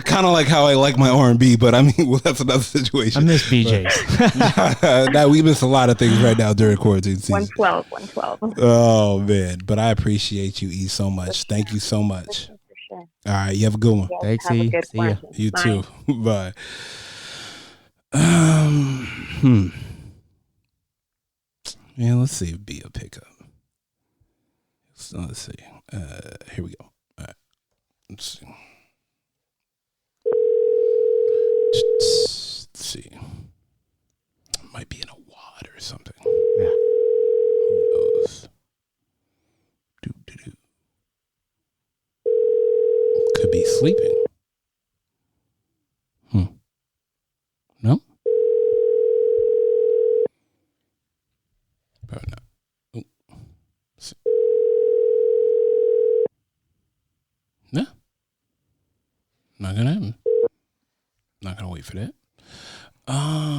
Kind of like how I like my R&B, but I mean, well, that's another situation. I miss BJ's. Now we miss a lot of things right now during quarantine season. 112. Oh man, but I appreciate you, E, so much. Thank you so much. For sure. All right, you have a good one. Thanks, E. See ya. You Bye. too. Bye. Yeah, let's see if B will pick up. So let's see. Here we go. All right. Let's see. Let's see. Might be in a wad or something. Yeah. Who knows? Could be sleeping. No? Probably not. No. Not gonna happen. Not gonna wait for that.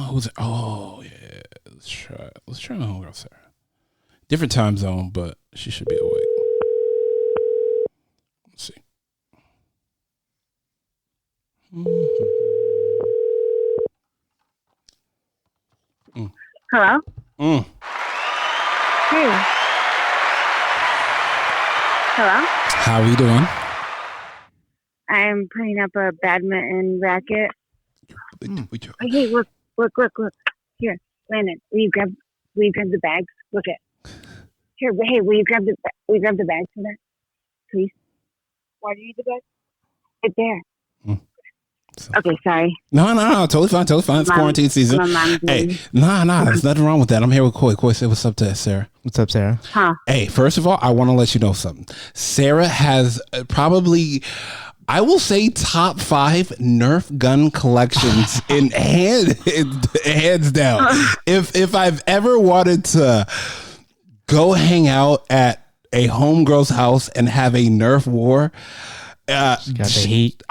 Who's it? Oh yeah. Let's try my homegirl Sarah. Different time zone, but she should be awake. Let's see. Hello? Hey. Hello? How are you doing? I'm putting up a badminton racket. Hey, look. Here, Landon, will you grab the bags? Look at. Here, hey, will you grab the bags for that? Please? Why do you need the bag? It's there. Okay, sorry. No, totally fine. It's quarantine season. Hey, there's nothing wrong with that. I'm here with Koi. Koi, say what's up to Sarah. What's up, Sarah? Huh? Hey, first of all, I want to let you know something. Sarah has probably, I will say, top 5 Nerf gun collections in hands down. If I've ever wanted to go hang out at a homegirl's house and have a Nerf war, got the heat.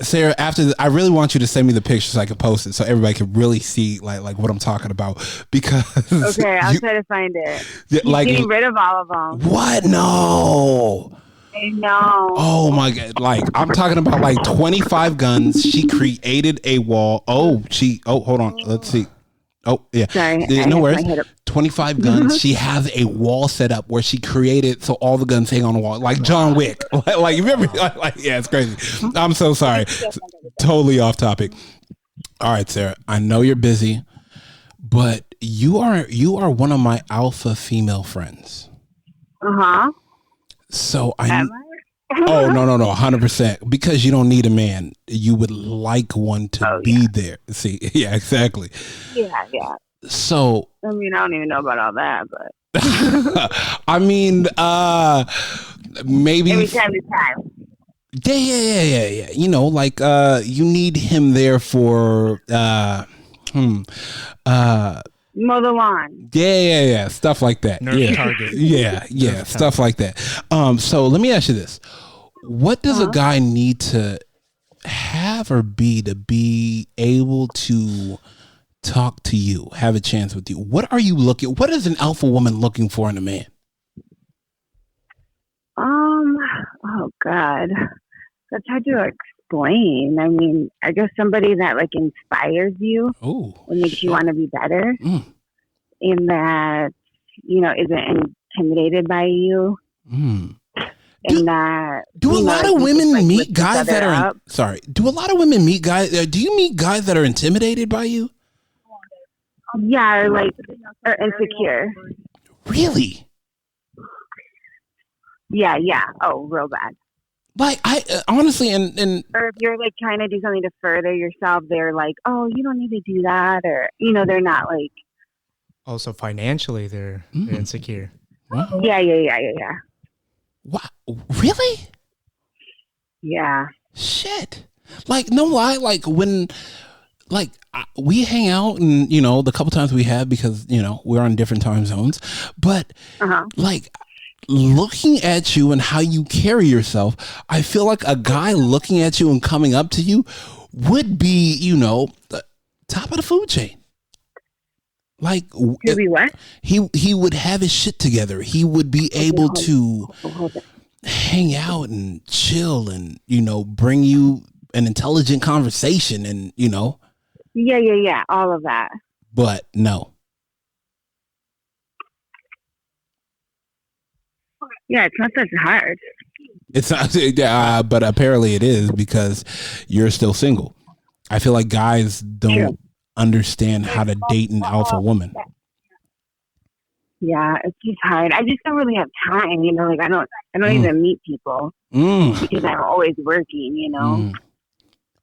Sarah, after I really want you to send me the picture so I can post it so everybody can really see like what I'm talking about, because okay, I'll try to find it. Yeah, He's getting rid of all of them. What? No. I know. Oh my God! Like I'm talking about like 25 guns. She created a wall. Oh, hold on. Let's see. Oh yeah. Sorry. No worries. 25 guns. She has a wall set up where she created so all the guns hang on the wall, like John Wick. Like you remember? Like yeah, it's crazy. I'm so sorry. Totally off topic. All right, Sarah. I know you're busy, but you are one of my alpha female friends. So Am I? Oh no, 100%. Because you don't need a man. You would like one to be there. See, yeah, exactly. Yeah. So I mean, I don't even know about all that, but I mean, maybe every time to time. Yeah. You know, like you need him there for mow the lawn. Yeah. Stuff like that. Nerf target. Yeah. Nerf Stuff like that. So let me ask you this. What does a guy need to have or be to be able to talk to you, have a chance with you? What is an alpha woman looking for in a man? Oh God. That's hard to explain. I mean, I guess somebody that like inspires you and makes you want to be better. In that, you know, isn't intimidated by you. And that do a lot of women meet guys that are do a lot of women meet guys do you meet guys that are intimidated by you? Yeah, like or insecure. Really? Yeah. Oh, real bad. Like I honestly and or if you're like trying to do something to further yourself, they're like, oh, you don't need to do that, or you know, they're not like. Also, financially, they're insecure. Wow. Yeah. What? Really? Yeah. Shit. Like, no lie. Like when, like we hang out and, you know, the couple times we have because, you know, we're on different time zones, but like looking at you and how you carry yourself, I feel like a guy looking at you and coming up to you would be, you know, the top of the food chain. Like what? He would have his shit together. He would be able to hang out and chill and, you know, bring you an intelligent conversation and, you know. Yeah. All of that. But no. Yeah, it's not that hard. It's not, but apparently it is because you're still single. I feel like guys don't understand how to date an alpha woman. Yeah, it's just hard. I just don't really have time, you know. Like I don't even meet people because I'm always working, you know.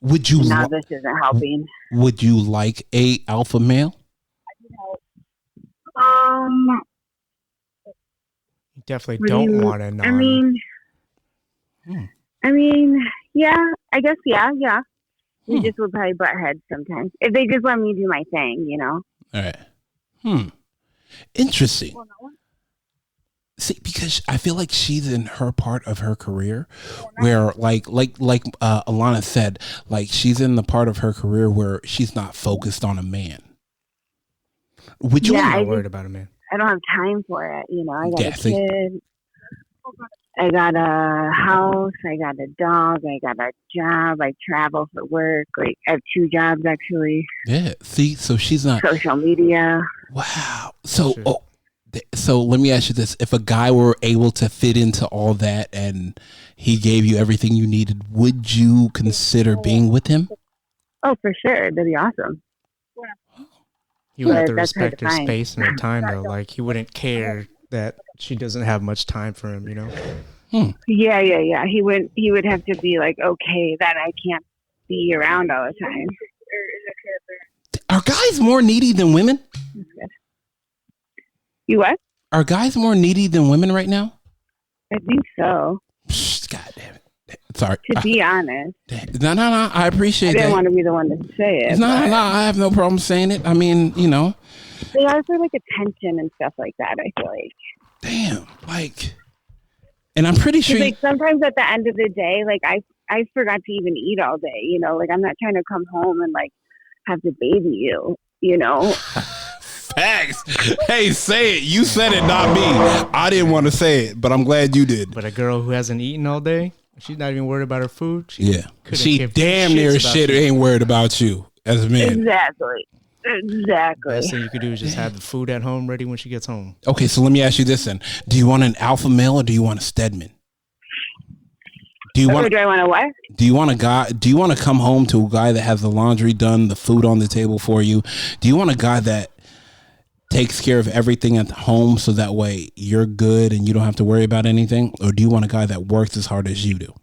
Would you? Now this isn't helping. Would you like a alpha male? You definitely don't want to know. I mean, yeah. I guess, yeah. We just would probably butt heads sometimes if they just let me do my thing, you know. All right. Interesting. See, because I feel like she's in her part of her career where, like Alana said, like she's in the part of her career where she's not focused on a man. Would you? Yeah, I'm not worried about a man. I don't have time for it. You know, I got a kid. I got a house. I got a dog. I got a job. I travel for work. Like I have 2 jobs actually. Yeah. See, so she's not social media. Wow. So, so let me ask you this: if a guy were able to fit into all that and he gave you everything you needed, would you consider being with him? Oh, for sure. That'd be awesome. You have to respect her space and her time, though. Like he wouldn't care that she doesn't have much time for him, you know? Yeah. He would have to be like, okay, that I can't be around all the time. Are guys more needy than women? You what? Are guys more needy than women right now? I think so. God damn it. Sorry. To be honest. No. I appreciate that. I didn't want to be the one to say it. No. I have no problem saying it. I mean, you know. They are for like attention and stuff like that, I feel like. Damn. Like, and I'm pretty sure. Like sometimes at the end of the day, like I forgot to even eat all day, you know. Like I'm not trying to come home and like have to baby you know. Facts. Hey, say it. You said it, not me. I didn't want to say it, but I'm glad you did. But a girl who hasn't etten all day, she's not even worried about her food. She damn near shit ain't worried about you as a man. Exactly. Best thing you could do is just have the food at home ready when she gets home. Okay, so let me ask you this then: do you want an alpha male or do you want a Stedman? Do I want a what? Do you want a guy? Do you want to come home to a guy that has the laundry done, the food on the table for you? Do you want a guy that takes care of everything at home so that way you're good and you don't have to worry about anything? Or do you want a guy that works as hard as you do?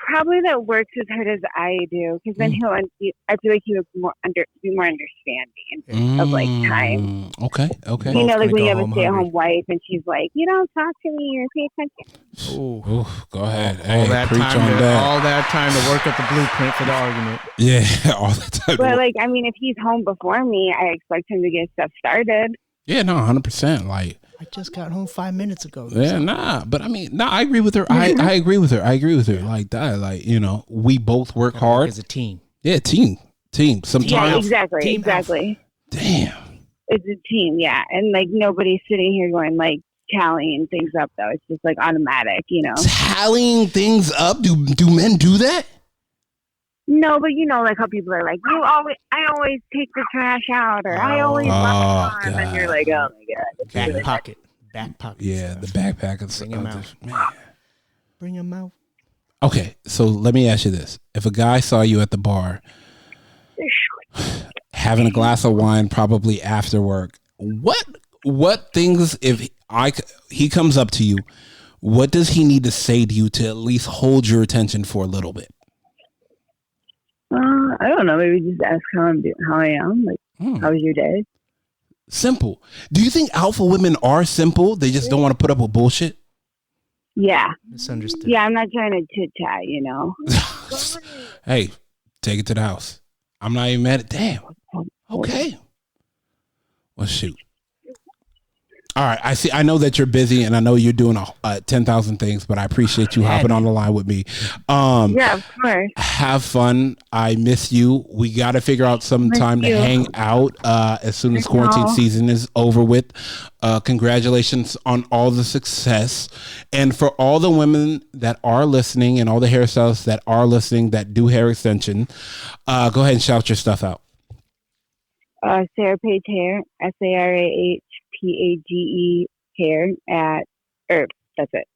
Probably that works as hard as I do, because then I feel like he would be more understanding of like time. Okay. You know, like when you have a stay-at-home wife and she's like, you don't talk to me or pay attention. Ooh, go ahead. All that time to work up the blueprint for the argument. Yeah, all the time. But like, I mean, if he's home before me, I expect him to get stuff started. Yeah, no, 100%. Like, I just got home 5 minutes ago. Yeah, but I mean, I agree with her. I agree with her. Like that, like, you know, we both work hard as a team. Yeah, team. Sometimes. Yeah, exactly. Damn. It's a team, yeah, and like nobody's sitting here going like tallying things up though. It's just like automatic, you know. Tallying things up? Do men do that? No, but you know, like how people are like, I always take the trash out, or I always lock on, and you're like, oh my god, back pocket. Yeah, stuff. The backpack and Bring him out. Bring him out. Okay, so let me ask you this: if a guy saw you at the bar, having a glass of wine, probably after work, what things if he comes up to you, what does he need to say to you to at least hold your attention for a little bit? I don't know. Maybe just ask how I am. Like, how was your day? Simple. Do you think alpha women are simple? They just don't want to put up with bullshit? Yeah. Misunderstood. Yeah, I'm not trying to chit chat, Hey, take it to the house. I'm not even mad at. Damn. Okay. Well, shoot. All right, I see. I know that you're busy, and I know you're doing 10,000 things, but I appreciate you hopping on the line with me. Yeah, of course. Have fun. I miss you. We got to figure out some time to hang out as soon as quarantine season is over with. Congratulations on all the success, and for all the women that are listening, and all the hairstylists that are listening that do hair extension, go ahead and shout your stuff out. Sarah Page Hair, SarahPage hair that's it.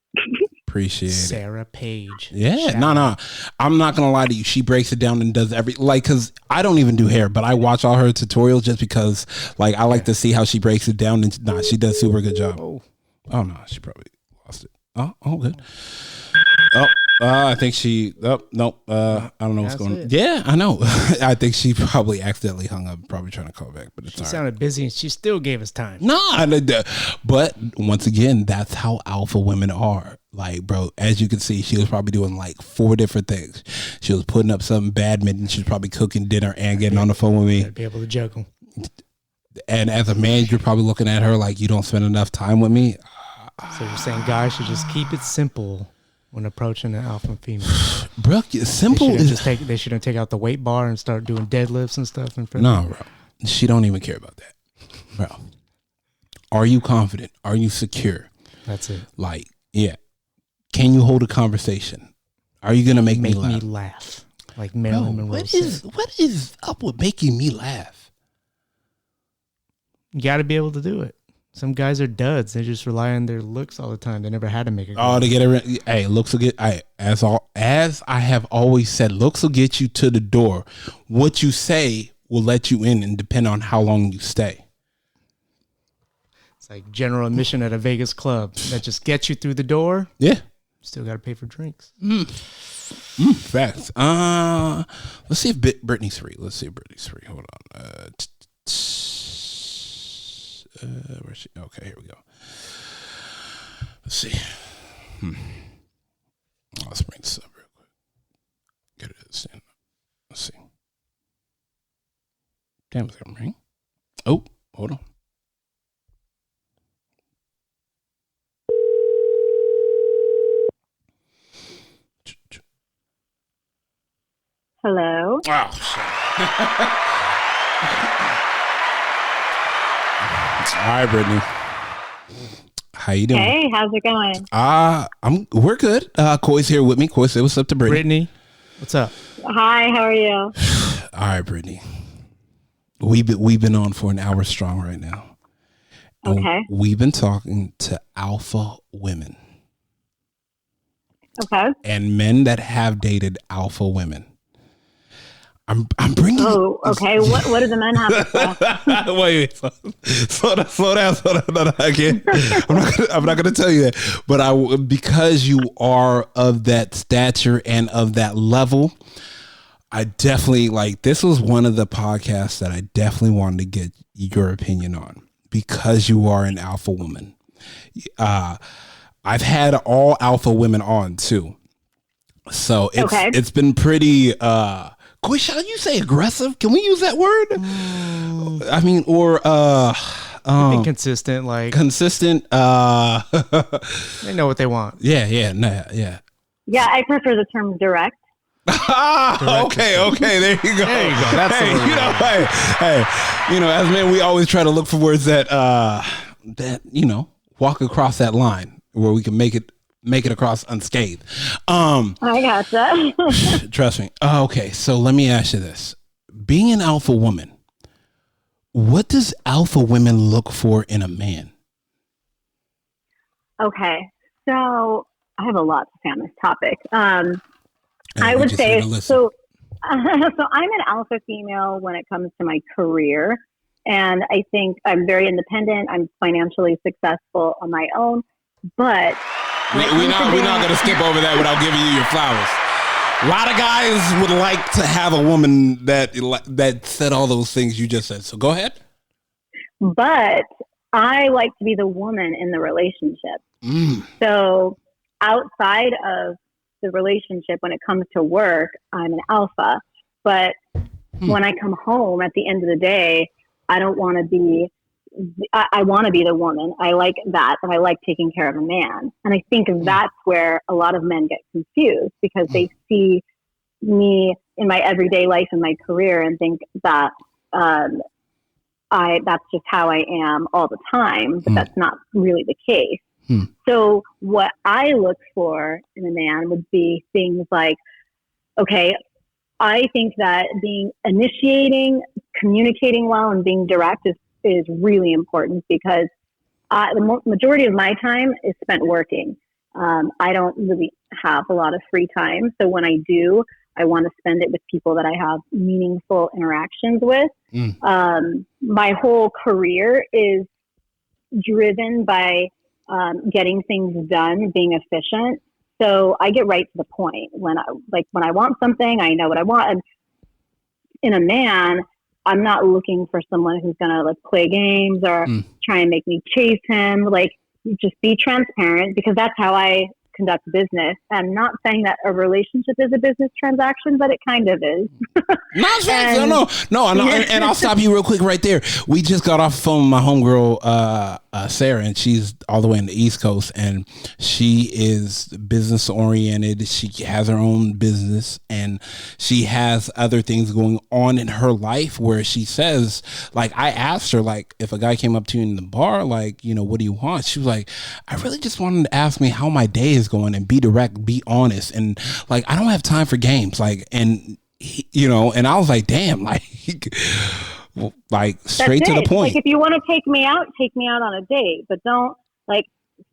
Appreciate Sarah Page. Yeah, no. I'm not gonna lie to you. She breaks it down and does because I don't even do hair, but I watch all her tutorials just because I like to see how she breaks it down. And she does a super good job. Oh no, she probably lost it. Oh, good. I think she. Oh no. I don't know what's going on. Yeah, I know. I think she probably accidentally hung up. Probably trying to call back, but she sounded busy and she still gave us time. No, but once again, that's how alpha women are. Bro, as you can see, she was probably doing 4 different things. She was putting up some badminton. She was probably cooking dinner and getting on the phone with me. Gotta be able to juggle. And as a man, you're probably looking at her like you don't spend enough time with me. So you're saying guys should just keep it simple when approaching an alpha female. Bro, simple is they shouldn't take out the weight bar and start doing deadlifts and stuff in front of bro. She don't even care about that. Bro. Are you confident? Are you secure? That's it. Yeah. Can you hold a conversation? Are you gonna make me laugh? Like Marilyn Monroe. What is up with making me laugh? You gotta be able to do it. Some guys are duds. They just rely on their looks all the time. They never had to make it. Oh, to get it. Hey, looks will get. As I have always said, looks will get you to the door. What you say will let you in, and depend on how long you stay. It's like general admission at a Vegas club that just gets you through the door. Yeah, still got to pay for drinks. Facts. Let's see if Brittany's free. Hold on. Where's she? Okay, here we go. Let's see. Let's bring this up real quick. Get it in. Let's see. Damn, it's gonna ring. Oh, hold on. Hello. Oh, shit. Hi, Brittany. How you doing? Hey, how's it going? We're good. Coy's here with me. Coy, say what's up to Brittany. Brittany, what's up? Hi, how are you? All right, Brittany. We've been on for an hour strong right now. Okay. We've been talking to alpha women. Okay. And men that have dated alpha women. I'm bringing. Oh, okay. What do the men have to say? Wait. Slow down. No, I can't. I'm not gonna tell you that. But because you are of that stature and of that level, I definitely this was one of the podcasts that I definitely wanted to get your opinion on, because you are an alpha woman. I've had all alpha women on too, so it's been pretty. Coy, shall you say aggressive? Can we use that word? I mean, or consistent, consistent. They know what they want. Yeah. Yeah, I prefer the term direct. Okay. There you go. That's hey. As men, we always try to look for words that walk across that line where we can make it across unscathed. I gotcha. Trust me. Okay, so let me ask you this: being an alpha woman, what does alpha women look for in a man? Okay, so I have a lot to say on this topic. I would say so. So I'm an alpha female when it comes to my career, and I think I'm very independent. I'm financially successful on my own, but we're not going to skip over that without giving you your flowers. A lot of guys would like to have a woman that said all those things you just said. So go ahead. But I like to be the woman in the relationship. So outside of the relationship, when it comes to work, I'm an alpha. But when I come home at the end of the day, I don't want to be, I want to be the woman. I like that. And I like taking care of a man. And I think that's where a lot of men get confused, because they see me in my everyday life and my career and think that that's just how I am all the time, but that's not really the case. So what I look for in a man would be things like, okay, I think that initiating, communicating well, and being direct is really important, because the majority of my time is spent working. I don't really have a lot of free time. So when I do, I want to spend it with people that I have meaningful interactions with. My whole career is driven by getting things done, being efficient. So I get right to the point. When I want something, I know what I want. And in a man, I'm not looking for someone who's going to like play games or try and make me chase him. Like, just be transparent, because that's how I conduct business. I'm not saying that a relationship is a business transaction, but it kind of is. No. And I'll stop you real quick right there. We just got off the phone with my homegirl, Sarah, and she's all the way in the East Coast, and she is business oriented. She has her own business, and she has other things going on in her life where she says, like, I asked her, like, if a guy came up to you in the bar, like, you know, what do you want? She was like, I really just wanted to ask me how my day is going and be direct, be honest. And like, I don't have time for games. Like, and you know, and I was like, damn, like straight to the point. Like, if you want to take me out on a date, but don't like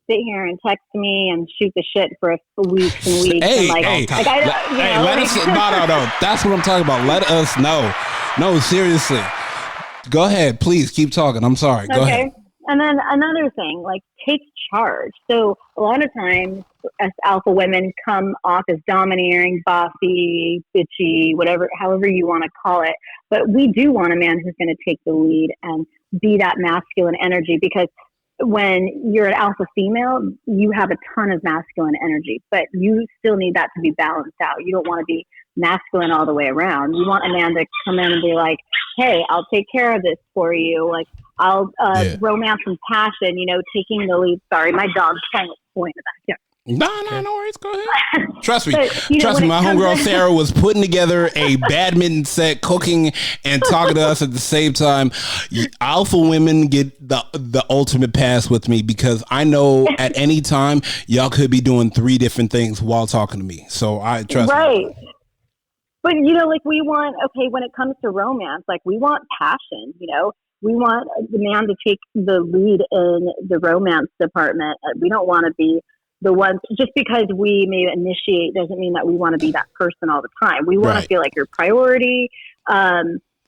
sit here and text me and shoot the shit for weeks and weeks. Hey, and let us, no. That's what I'm talking about. Let us know. No, seriously. Go ahead. Please keep talking. I'm sorry. Go ahead. And then another thing, like, take charge. So a lot of times as alpha women come off as domineering, bossy, bitchy, whatever, however you want to call it. But we do want a man who's going to take the lead and be that masculine energy, because when you're an alpha female, you have a ton of masculine energy, but you still need that to be balanced out. You don't want to be masculine all the way around. You want a man to come in and be like, hey, I'll take care of this for you. Like, I'll romance and passion, you know, taking the lead. Sorry, my dog's trying to point in the backyard. No worries. Go ahead. Trust me. Trust me. My homegirl Sarah was putting together a badminton set, cooking and talking to us at the same time. Alpha women get the ultimate pass with me, because I know at any time y'all could be doing 3 different things while talking to me. So I trust me. Right. But, you know, like, we want, okay, when it comes to romance, like, we want passion, you know. We want the man to take the lead in the romance department. We don't want to be the ones, just because we may initiate doesn't mean that we want to be that person all the time. We want to feel like your priority.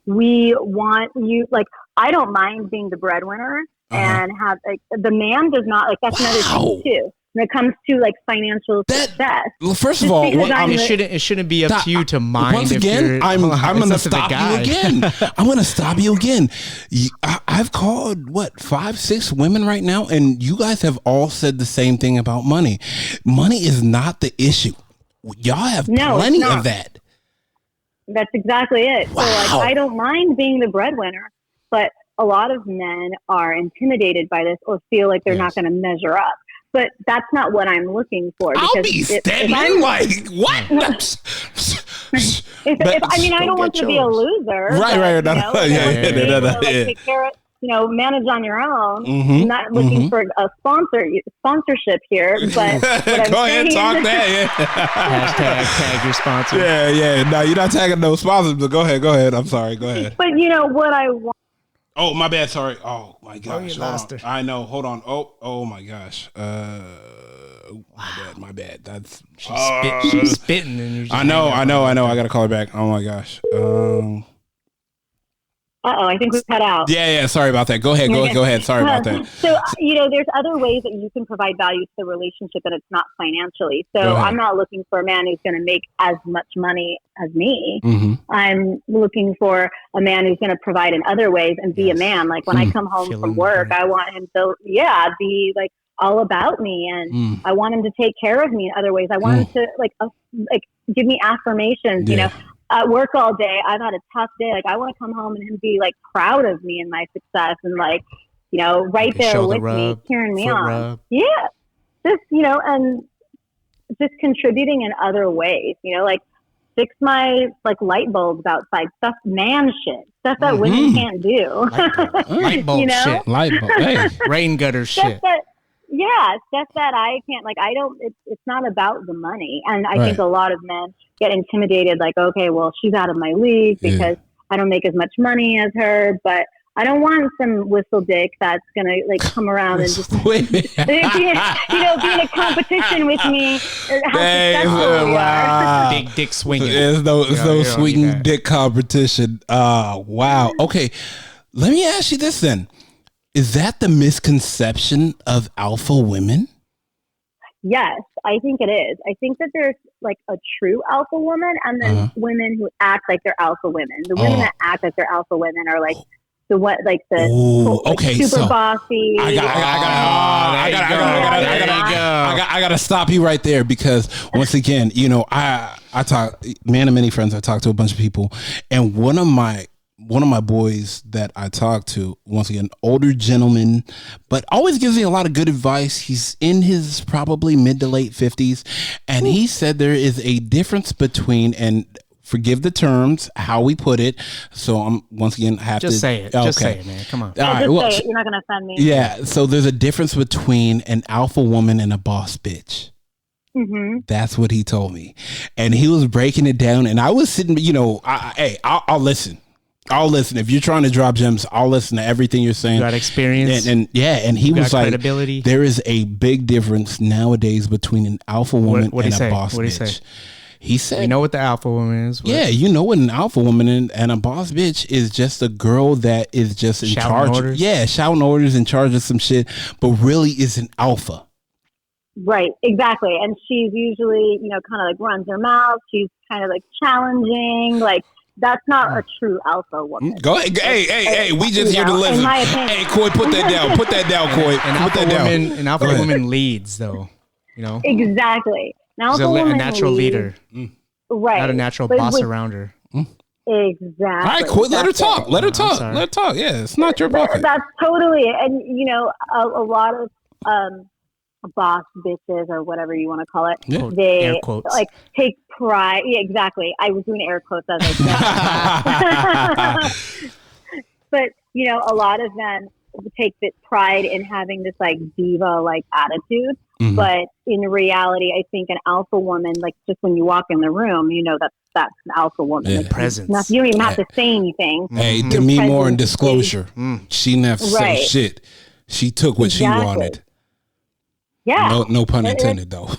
We want you, like, I don't mind being the breadwinner and have, like, the man does not, like, that's another thing too. When it comes to like financial success, well, first of all, it shouldn't be up to you to mind. Once again, I'm going to stop you again. I'm going to stop you again. I've called 5-6 women right now, and you guys have all said the same thing about money. Money is not the issue. Y'all have plenty of that. That's exactly it. Wow. So, like, I don't mind being the breadwinner, but a lot of men are intimidated by this or feel like they're not going to measure up. But that's not what I'm looking for. I'll be standing like, what? I don't want you to be a loser. Right. Take care of, you know, manage on your own. I'm not looking for a sponsorship here. But go ahead, talk that. Hashtag your sponsor. Yeah. No, you're not tagging no sponsors, but go ahead. I'm sorry. Go ahead. But you know what I want. Oh, my bad. Sorry. Oh my gosh. I know. Hold on. Oh my gosh. My bad. That's she's spitting. And I know. I got to call her back. Oh my gosh. I think we cut out. Yeah. Sorry about that. Go ahead. Sorry about that. So, you know, there's other ways that you can provide value to the relationship, and it's not financially. So I'm not looking for a man who's going to make as much money as me. I'm looking for a man who's going to provide in other ways and be a man. Like, when I come home from work, I want him to, be like all about me, and I want him to take care of me in other ways. I want him to like give me affirmations. You know, at work all day, I've had a tough day. Like, I want to come home and him be like proud of me and my success, and like, you know, right there with me, cheering me on. Yeah, just, you know, and just contributing in other ways. You know, like fix my like light bulbs outside, stuff, man shit, stuff that women can't do. Light bulb, you know? Shit, light bulb, hey, rain gutter shit. Stuff that I can't, like, I don't, it's not about the money. And I think a lot of men get intimidated, like, okay, well, she's out of my league because I don't make as much money as her, but I don't want some whistle dick that's going to like come around and just be in a competition with me. How successful we are. Big dick swinging. There's no swinging dick competition. Wow. Okay. Let me ask you this then. Is that the misconception of alpha women? Yes, I think it is. I think that there's like a true alpha woman, and then women who act like they're alpha women. The women that act like they're alpha women are like the what, like the super bossy. I gotta stop you right there, because once again, you know, I talk, man of many friends. I talk to a bunch of people, and one of my boys that I talk to, once again, older gentleman, but always gives me a lot of good advice. He's in his probably mid to late 50s. And he said there is a difference between, and forgive the terms, how we put it. So I'm once again just say it. Okay. Just say it, man. Come on. All right, well, say it. You're not going to offend me. Yeah. So there's a difference between an alpha woman and a boss bitch. That's what he told me. And he was breaking it down. And I was sitting, you know, I'll listen. I'll listen. If you're trying to drop gems, I'll listen to everything you're saying. You got experience. And he was like, credibility. There is a big difference nowadays between an alpha woman and a boss bitch. He said, you know what the alpha woman is? Yeah, you know what an alpha woman and a boss bitch is. Just a girl that is just in charge. Orders. Yeah, shouting orders, in charge of some shit, but really is an alpha. Right, exactly. And she's usually, you know, kind of like runs her mouth. She's kind of like challenging, like, that's not a true alpha woman. Go ahead. Hey, we just here to listen. Hey, Coy, put that down. Put that down, Coy. An alpha woman leads, though. You know? Exactly. She's a natural leader. Right. Not a natural boss around her. Exactly. All right, Coy, let her talk. Let her talk. Let her talk. Yeah, it's not your pocket. That's totally it. And, you know, a lot of boss bitches, or whatever you want to call it, they like take pride. Yeah, exactly. I was doing air quotes as I said. But, you know, a lot of them take this pride in having this like diva like attitude. But in reality, I think an alpha woman, like, just when you walk in the room, you know that's an alpha woman. Yeah. Like, presence. You don't even have to say anything. Hey, to me, more in disclosure. She didn't have to say shit. She took what she wanted. Yeah. No pun intended, though.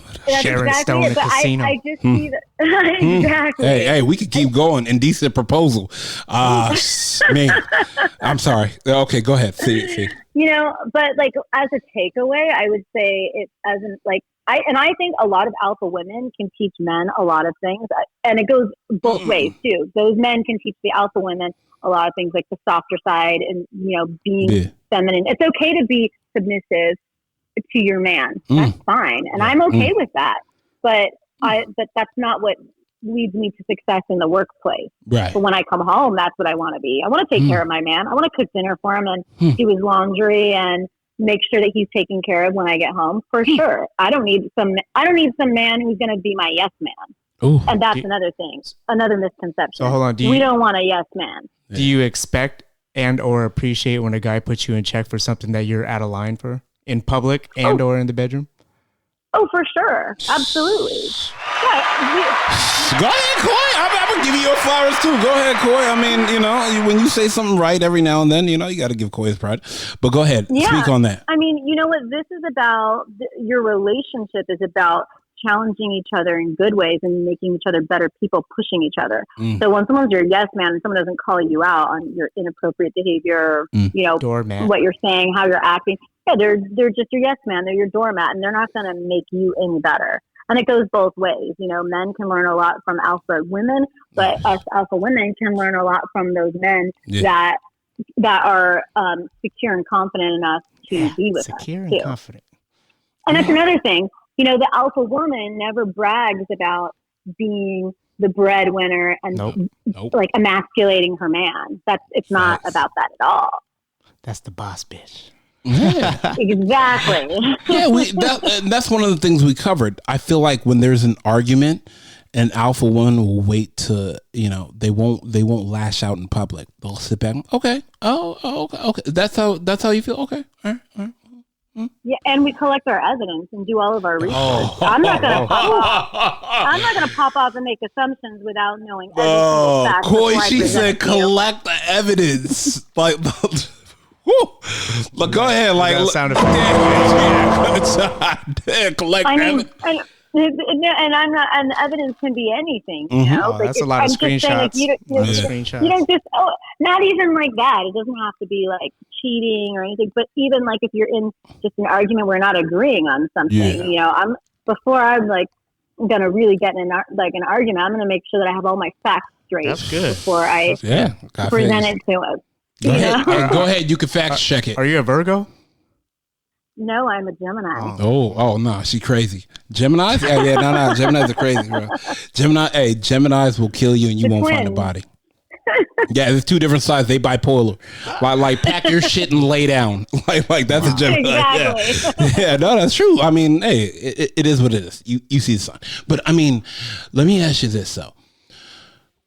Sharon Stone at the casino. I just see that. Exactly. Hey, we could keep going. Indecent proposal. Man, I'm sorry. Okay, go ahead. See. You know, but like as a takeaway, I would say it as in like I think a lot of alpha women can teach men a lot of things, and it goes both ways too. Those men can teach the alpha women a lot of things, like the softer side, and, you know, being feminine. It's okay to be submissive to your man. That's fine, and I'm okay with that. But that's not what leads me to success in the workplace. Right. But when I come home, that's what I want to be. I want to take care of my man. I want to cook dinner for him and do his laundry and make sure that he's taken care of when I get home. For sure. I don't need some man who's going to be my yes man. Ooh. And that's another thing, another misconception. So hold on. We don't want a yes man. Do you expect and or appreciate when a guy puts you in check for something that you're out of line for in public and or in the bedroom? Oh, for sure. Absolutely. Go ahead, Coy. I'm going to give you your flowers, too. Go ahead, Coy. I mean, you know, when you say something right every now and then, you know, you got to give Coy his pride. But go ahead. Yeah. Speak on that. I mean, you know what? This is about, your relationship is about challenging each other in good ways and making each other better people, pushing each other. So when someone's your yes man and someone doesn't call you out on your inappropriate behavior, you know, doormat. What you're saying, how you're acting, they're just your yes man. They're your doormat, and they're not going to make you any better. And it goes both ways. You know, men can learn a lot from alpha women, but us alpha women can learn a lot from those men that are secure and confident enough to be with us. Secure and confident. And that's another thing. You know, the alpha woman never brags about being the breadwinner and like emasculating her man. It's not about that at all. That's the boss bitch. Yeah. Exactly. Yeah, that's one of the things we covered. I feel like when there's an argument, an alpha woman will wait to, they won't lash out in public. They'll sit back. Okay. Okay. That's how you feel. Okay. All right. Yeah, and we collect our evidence and do all of our research. I'm not gonna pop off and make assumptions without knowing every single fact. Coy, she said collect the evidence. Like, look, go ahead. Like, sound collect evidence. And I'm not. And evidence can be anything. You know, that's a lot of screenshots. You don't just. Not even like that. It doesn't have to be like cheating or anything. But even like if you're in just an argument, we're not agreeing on something. Yeah. Before I'm like gonna really get in an argument, I'm gonna make sure that I have all my facts straight. That's good. Before I present it to us. Go ahead. You can fact check it. Are you a Virgo? No, I'm a Gemini. Oh no, she crazy. Geminis? No, Geminis are crazy, bro. Geminis will kill you and you won't find a body. Yeah, there's two different sides. They bipolar. Like pack your shit and lay down. Like that's a Gemini. Exactly. Yeah, no, that's true. I mean, hey, it is what it is. You see the sign. But I mean, let me ask you this though.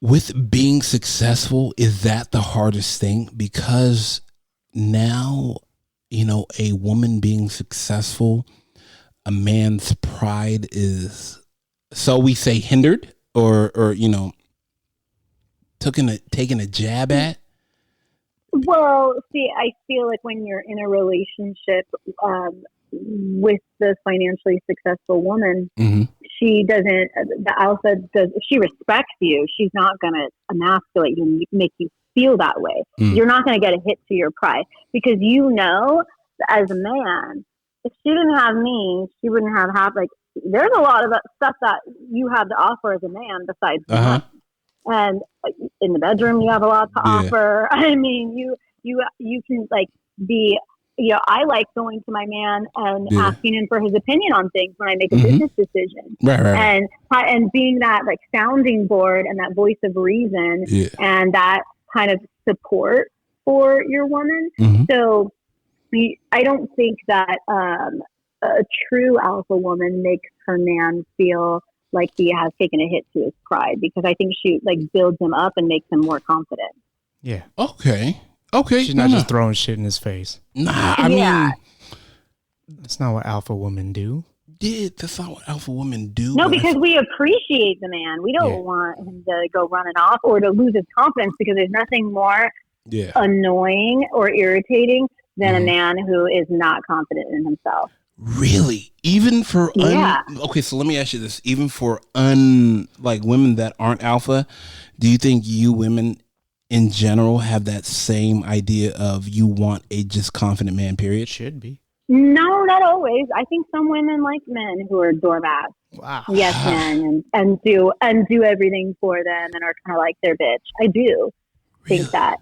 With being successful, is that the hardest thing? Because now, a woman being successful, a man's pride is, so we say, hindered or taking a jab at? Well, see, I feel like when you're in a relationship with the financially successful woman, she respects you. She's not going to emasculate you and make you feel that way. You're not going to get a hit to your pride because as a man, if she didn't have me, she wouldn't have there's a lot of stuff that you have to offer as a man besides money. And in the bedroom, you have a lot to offer. I mean, you can be, I like going to my man and asking him for his opinion on things when I make a business decision. Right. And being that sounding board and that voice of reason and that kind of support for your woman. So I don't think that a true alpha woman makes her man feel like he has taken a hit to his pride, because I think she builds him up and makes him more confident. Yeah. Okay. She's not just throwing shit in his face. Nah, I mean, that's not what alpha women do. Yeah, that's not what alpha women do. No, because we appreciate the man. We don't want him to go running off or to lose his confidence, because there's nothing more annoying or irritating than a man who is not confident in himself. Really? Even for okay, so let me ask you this. Even for women that aren't alpha, do you think you women in general have that same idea of you want a just confident man, period? Should be. No, not always. I think some women like men who are doormats. Wow. Yes, men and do everything for them and are kind of like their bitch. I do think that.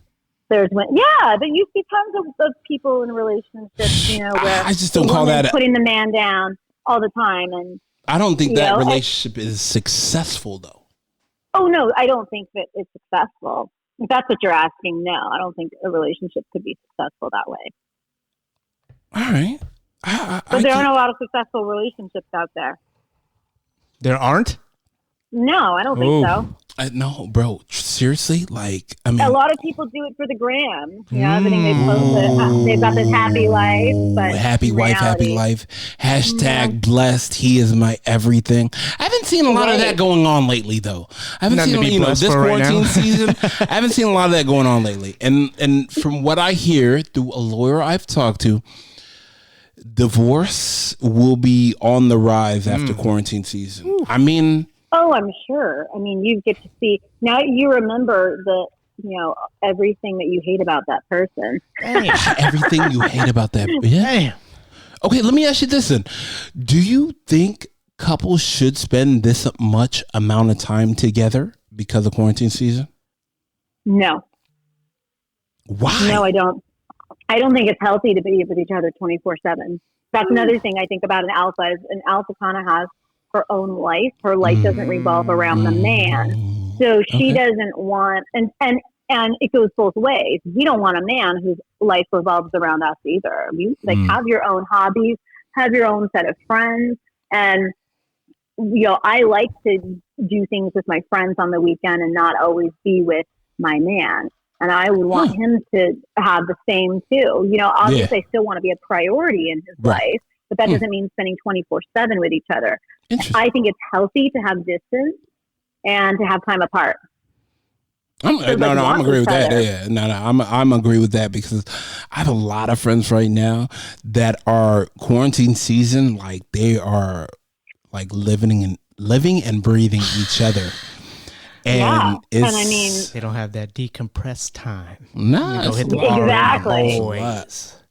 But you see tons of people in relationships, where I just don't call that putting the man down all the time, and I don't think that relationship is successful, though. Oh no, I don't think that it's successful. If that's what you're asking, no, I don't think a relationship could be successful that way. All right, but there aren't a lot of successful relationships out there. There aren't? No, I don't think so. No, bro. Seriously? A lot of people do it for the gram. Everything they post it. They've got this happy life, but happy wife, happy life. #, blessed. He is my everything. I haven't seen a lot of that going on lately, though. I haven't seen this quarantine season. I haven't seen a lot of that going on lately. And from what I hear through a lawyer I've talked to, divorce will be on the rise after quarantine season. Ooh. I mean. Oh, I'm sure. I mean, you get to see, now you remember everything that you hate about that person. Everything you hate about that. Yeah. Okay, let me ask you this then. Do you think couples should spend this much amount of time together because of quarantine season? No. Why? No, I don't. I don't think it's healthy to be with each other 24/7. That's another thing I think about an alpha is an alpha kind of has her own life. Her life doesn't revolve around the man. So she doesn't want, and it goes both ways. We don't want a man whose life revolves around us either. You have your own hobbies, have your own set of friends. And, I like to do things with my friends on the weekend and not always be with my man. And I would want him to have the same too. Obviously I still want to be a priority in his life, but that doesn't mean spending 24/7 with each other. I think it's healthy to have distance and to have time apart. I'm agree with that. Yeah, I'm agree with that because I have a lot of friends right now that are quarantine season, like they are like living and breathing each other. And they don't have that decompressed time. No, exactly.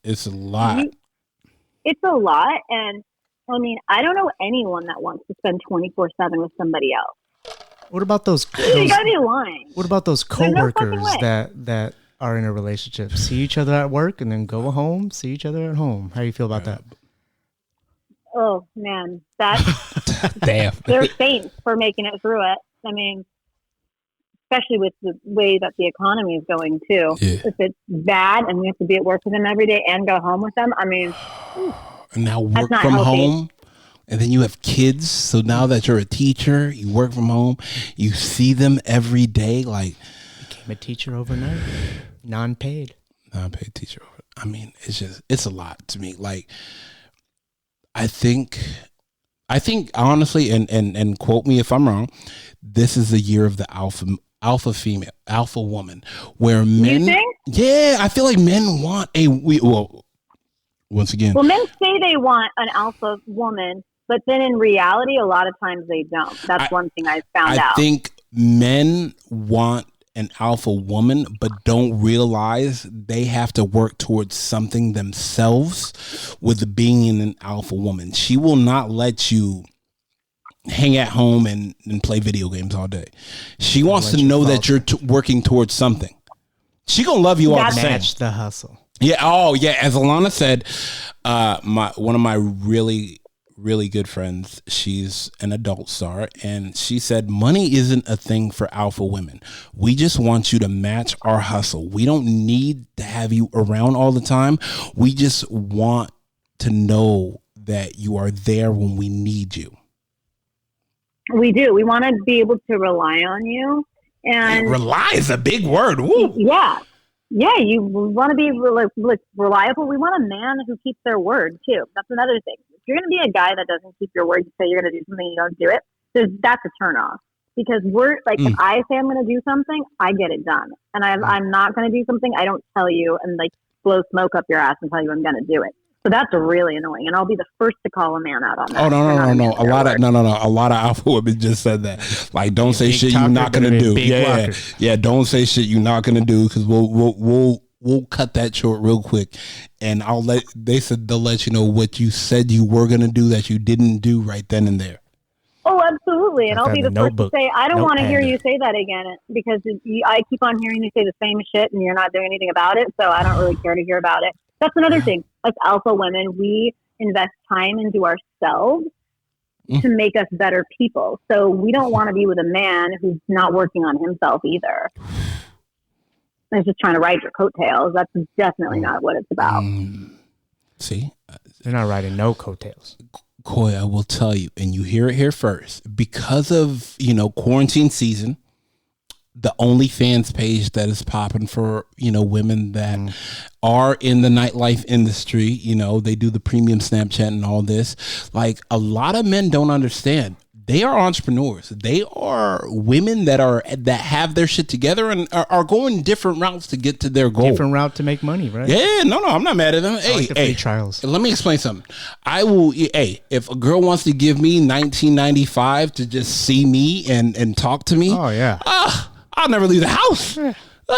It's a lot. It's a lot, and I don't know anyone that wants to spend 24/7 with somebody else. What about those? You gotta be lying. What about those coworkers that are in a relationship? See each other at work and then go home. See each other at home. How do you feel about that? Oh man, that damn. They're saints for making it through it. Especially with the way that the economy is going too. Yeah. If it's bad and we have to be at work with them every day and go home with them, and now work from home, and then you have kids. So now that you're a teacher, you work from home, you see them every day. Like, became a teacher overnight, non-paid teacher. It's a lot to me. Like, I think honestly, and quote me if I'm wrong, this is the year of the alpha female, alpha woman, where men. You think? Yeah, I feel like men want once again. Well, men say they want an alpha woman, but then in reality, a lot of times they don't. That's one thing I found out. I think men want an alpha woman, but don't realize they have to work towards something themselves with being an alpha woman. She will not let you hang at home and play video games all day. She wants to know that you're working towards something. She gonna love you all the same. Match the hustle. Yeah. Oh, yeah. As Alana said, one of my really, really good friends, she's an adult star, and she said, money isn't a thing for alpha women. We just want you to match our hustle. We don't need to have you around all the time. We just want to know that you are there when we need you. We do. We want to be able to rely on you. And rely is a big word. Woo. Yeah. Yeah, you want to be reliable. We want a man who keeps their word, too. That's another thing. If you're going to be a guy that doesn't keep your word, you say you're going to do something, you don't do it, that's a turnoff. Because if I say I'm going to do something, I get it done. And I'm not going to do something, I don't tell you and blow smoke up your ass and tell you I'm going to do it. So that's really annoying, and I'll be the first to call a man out on that. Oh no! A lot of alpha women just said that. Like, don't say shit you're not gonna do. Yeah. Don't say shit you're not gonna do because we'll cut that short real quick, and they said they'll let you know what you said you were gonna do that you didn't do right then and there. Oh, absolutely, and I'll be the first to say I don't want to hear you say that again because I keep on hearing you say the same shit and you're not doing anything about it, so I don't really care to hear about it. That's another thing. As alpha women, we invest time into ourselves to make us better people. So we don't want to be with a man who's not working on himself either. He's just trying to ride your coattails. That's definitely not what it's about. See? They're not riding no coattails. Coy, I will tell you, and you hear it here first, because of, quarantine season, the OnlyFans page that is popping for, women that are in the nightlife industry, they do the premium Snapchat and all this. Like, a lot of men don't understand. They are entrepreneurs. They are women that have their shit together and are going different routes to get to their goal. Different route to make money, right? Yeah, no, I'm not mad at them. Hey, trials. Let me explain something. I will. Hey, if a girl wants to give me $19.95 to just see me and talk to me, oh yeah, I'll never leave the house.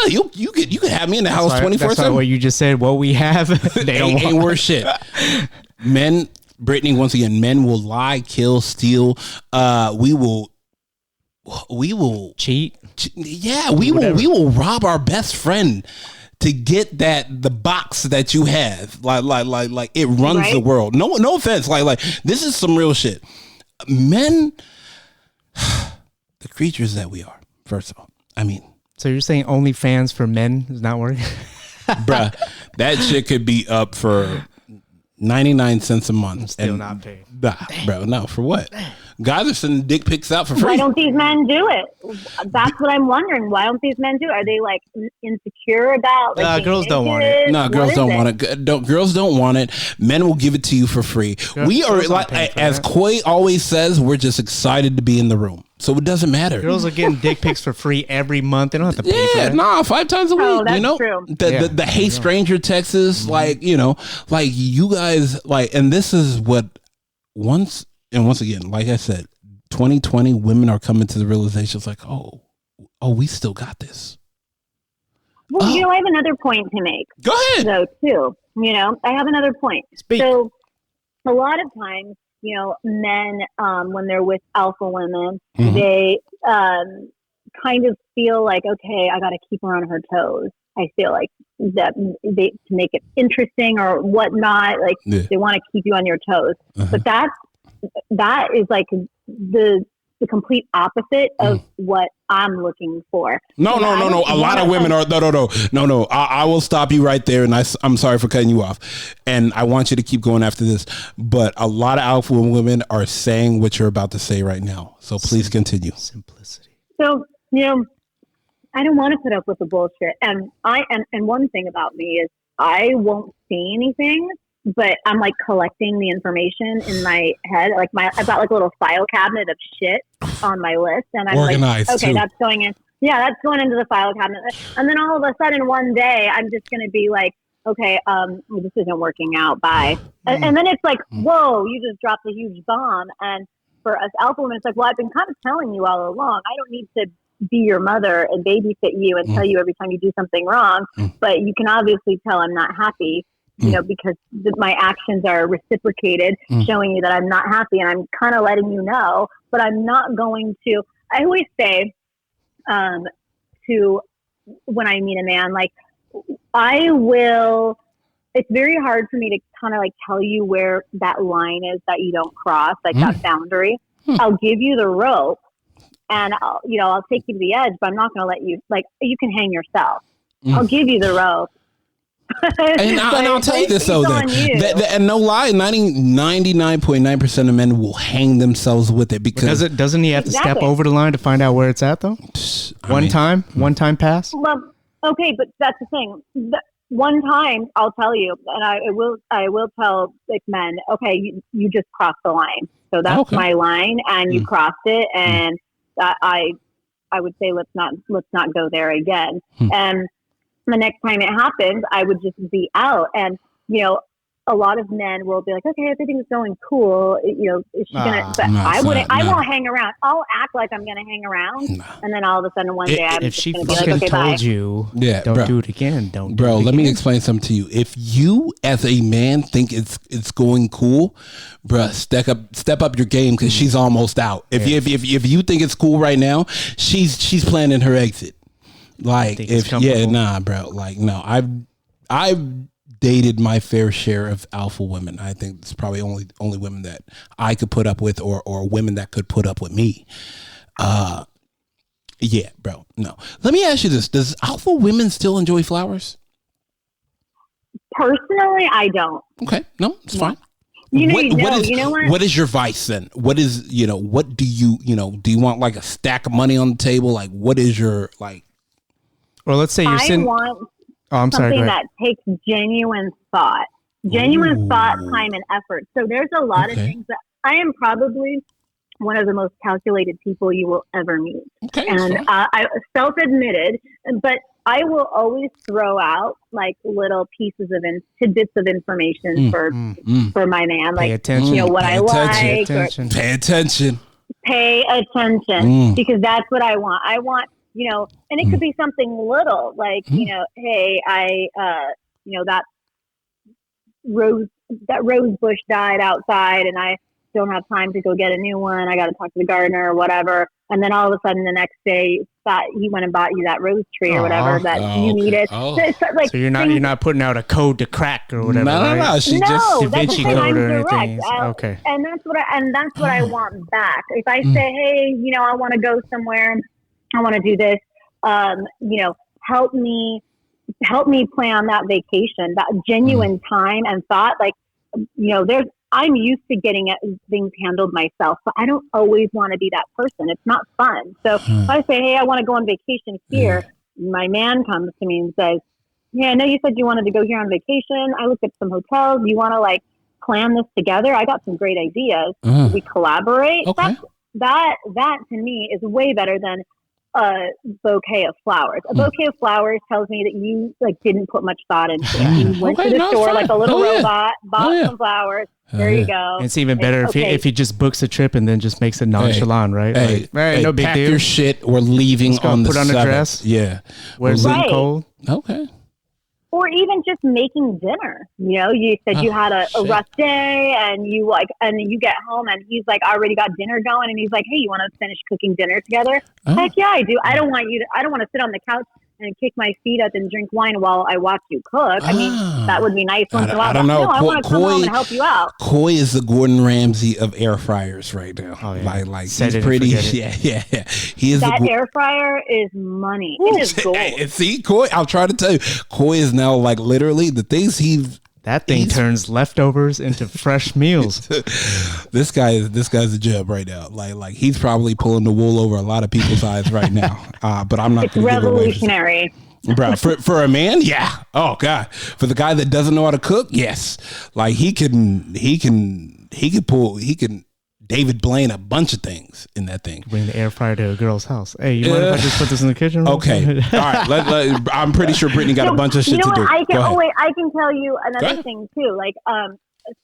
You could have me in the house 24/7. That's what you just said. What we have, they ain't worth shit. Men. Brittany, once again, men will lie, kill, steal. We will cheat. Yeah, we will rob our best friend to get the box that you have. Like it runs the world. No offense. Like this is some real shit. Men, the creatures that we are. First of all, I mean. So you're saying OnlyFans for men is not working? Bruh, that shit could be up for 99 cents a month. I'm still not paid. Nah, bro, no, for what? Guys are sending dick pics out for free. Why don't these men do it? That's what I'm wondering. Why don't these men do it? Are they like insecure about? Like, girls don't want it. No, girls don't want it. Girls don't want it. Men will give it to you for free. We are like, as Koi always says, we're just excited to be in the room. So it doesn't matter. Girls are getting dick pics for free every month. They don't have to pay for it. Nah, 5 times a week. Oh, that's you know, true. The Hey Stranger texts, like, you know, like you guys, like, and this is what once again, like I said, 2020, women are coming to the realization, it's like, oh, we still got this. Well, you know, I have another point to make. Go ahead. Though, too. You know, I have another point. Speak. So, a lot of times, you know, men, when they're with alpha women, they kind of feel like, okay, I got to keep her on her toes. I feel like that to make it interesting or whatnot, like they want to keep you on your toes. But that is like the complete opposite of what I'm looking for. No. A lot of women are no. I will stop you right there, and I'm sorry for cutting you off, and I want you to keep going after this. But a lot of alpha women are saying what you're about to say right now. So please continue. Simplicity. So, you know, I don't want to put up with the bullshit, and one thing about me is I won't see anything. But I'm like collecting the information in my head. Like I've got like a little file cabinet of shit on my list, and I'm organized, like, okay, too. that's going in. Yeah, that's going into the file cabinet. And then all of a sudden, one day, I'm just going to be like, okay, this isn't working out. Bye. And then it's like, whoa, you just dropped a huge bomb. And for us alpha women, it's like, well, I've been kind of telling you all along. I don't need to be your mother and babysit you and tell you every time you do something wrong. But you can obviously tell I'm not happy. You know, because my actions are reciprocated, showing you that I'm not happy, and I'm kind of letting you know, but I'm not going to. I always say to when I meet a man, like I will. It's very hard for me to kind of like tell you where that line is that you don't cross, like that boundary. I'll give you the rope, and I'll take you to the edge, but I'm not going to let you. Like you can hang yourself. I'll give you the rope. And I'll tell you this though, and no lie, 99.9% of men will hang themselves with it because doesn't he have to step over the line to find out where it's at though? One time pass. Well, okay, but that's the thing. One time, I'll tell you, and I will tell like men, okay, you just crossed the line, so that's my line, and you crossed it, and I would say let's not go there again, and. The next time it happens, I would just be out. And, you know, a lot of men will be like, okay, everything's going cool. You know, is she gonna, but I won't hang around. I'll act like I'm going to hang around. And then all of a sudden one day I'm just going to be like, okay, bye. Told you, don't do it again. Let me explain something to you. If you as a man think it's going cool, bro, step up your game because she's almost out. If you think it's cool right now, she's planning her exit. Like bro. Like no, I've dated my fair share of alpha women. I think it's probably only women that I could put up with, or women that could put up with me. Yeah, bro. No. Let me ask you this: does alpha women still enjoy flowers? Personally, I don't. Okay, no, it's fine. You know what? What is your vice then? What is what do you do you want like a stack of money on the table? Like what is your like? Or let's say you're want something that takes genuine thought, thought, time, and effort. So there's a lot of things that I am probably one of the most calculated people you will ever meet. Okay, and I self-admitted, but I will always throw out like little pieces of tidbits of information for my man, like what I like. Pay attention. Pay attention because that's what I want. I want. And it could be something little like, hey, I, that rose bush died outside and I don't have time to go get a new one. I got to talk to the gardener or whatever. And then all of a sudden the next day he went and bought you that rose tree or whatever that you needed. So you're not putting out a code to crack or whatever. No. She just Da Vinci code or anything. Okay. And that's what I want back. If I say, hey, I want to go somewhere, I want to do this, help me plan that vacation, that genuine time and thought. Like, I'm used to getting things handled myself, but I don't always want to be that person. It's not fun. So if I say, hey, I want to go on vacation here, my man comes to me and says, yeah, I know you said you wanted to go here on vacation. I looked at some hotels. You want to plan this together? I got some great ideas. We collaborate. Okay. That to me is way better than a bouquet of flowers. A bouquet of flowers tells me that you didn't put much thought into it. You went to the store like a little robot, bought some flowers. There you go. It's even better if he just books a trip and then just makes it nonchalant, right? Hey, no big pack deal. Your shit. We're leaving on the 7th. Put on a dress. Yeah. Where's it cold? Okay. Or even just making dinner. You said you had a rough day and you get home and he's like already got dinner going and he's like, hey, you want to finish cooking dinner together? Heck yeah, I do. I don't want to sit on the couch and kick my feet up and drink wine while I watch you cook. I mean, that would be nice once in a while. I don't know. No, I want to come home and help you out. Coy is the Gordon Ramsay of air fryers right now. Oh, yeah. He's pretty. Yeah. He is that air fryer is money. It is gold. See, Coy, I'll try to tell you. Coy is now literally the things that thing turns leftovers into fresh meals. This guy's a jub right now. Like he's probably pulling the wool over a lot of people's eyes right now. But I'm not. It's revolutionary. Bro, for a man, yeah. Oh God, for the guy that doesn't know how to cook, yes. He can David Blaine a bunch of things in that thing. Bring the air fryer to a girl's house. Hey, you mind if I just put this in the kitchen? Okay. All right. I'm pretty sure Brittany got a bunch of shit to do. I can tell you another thing too.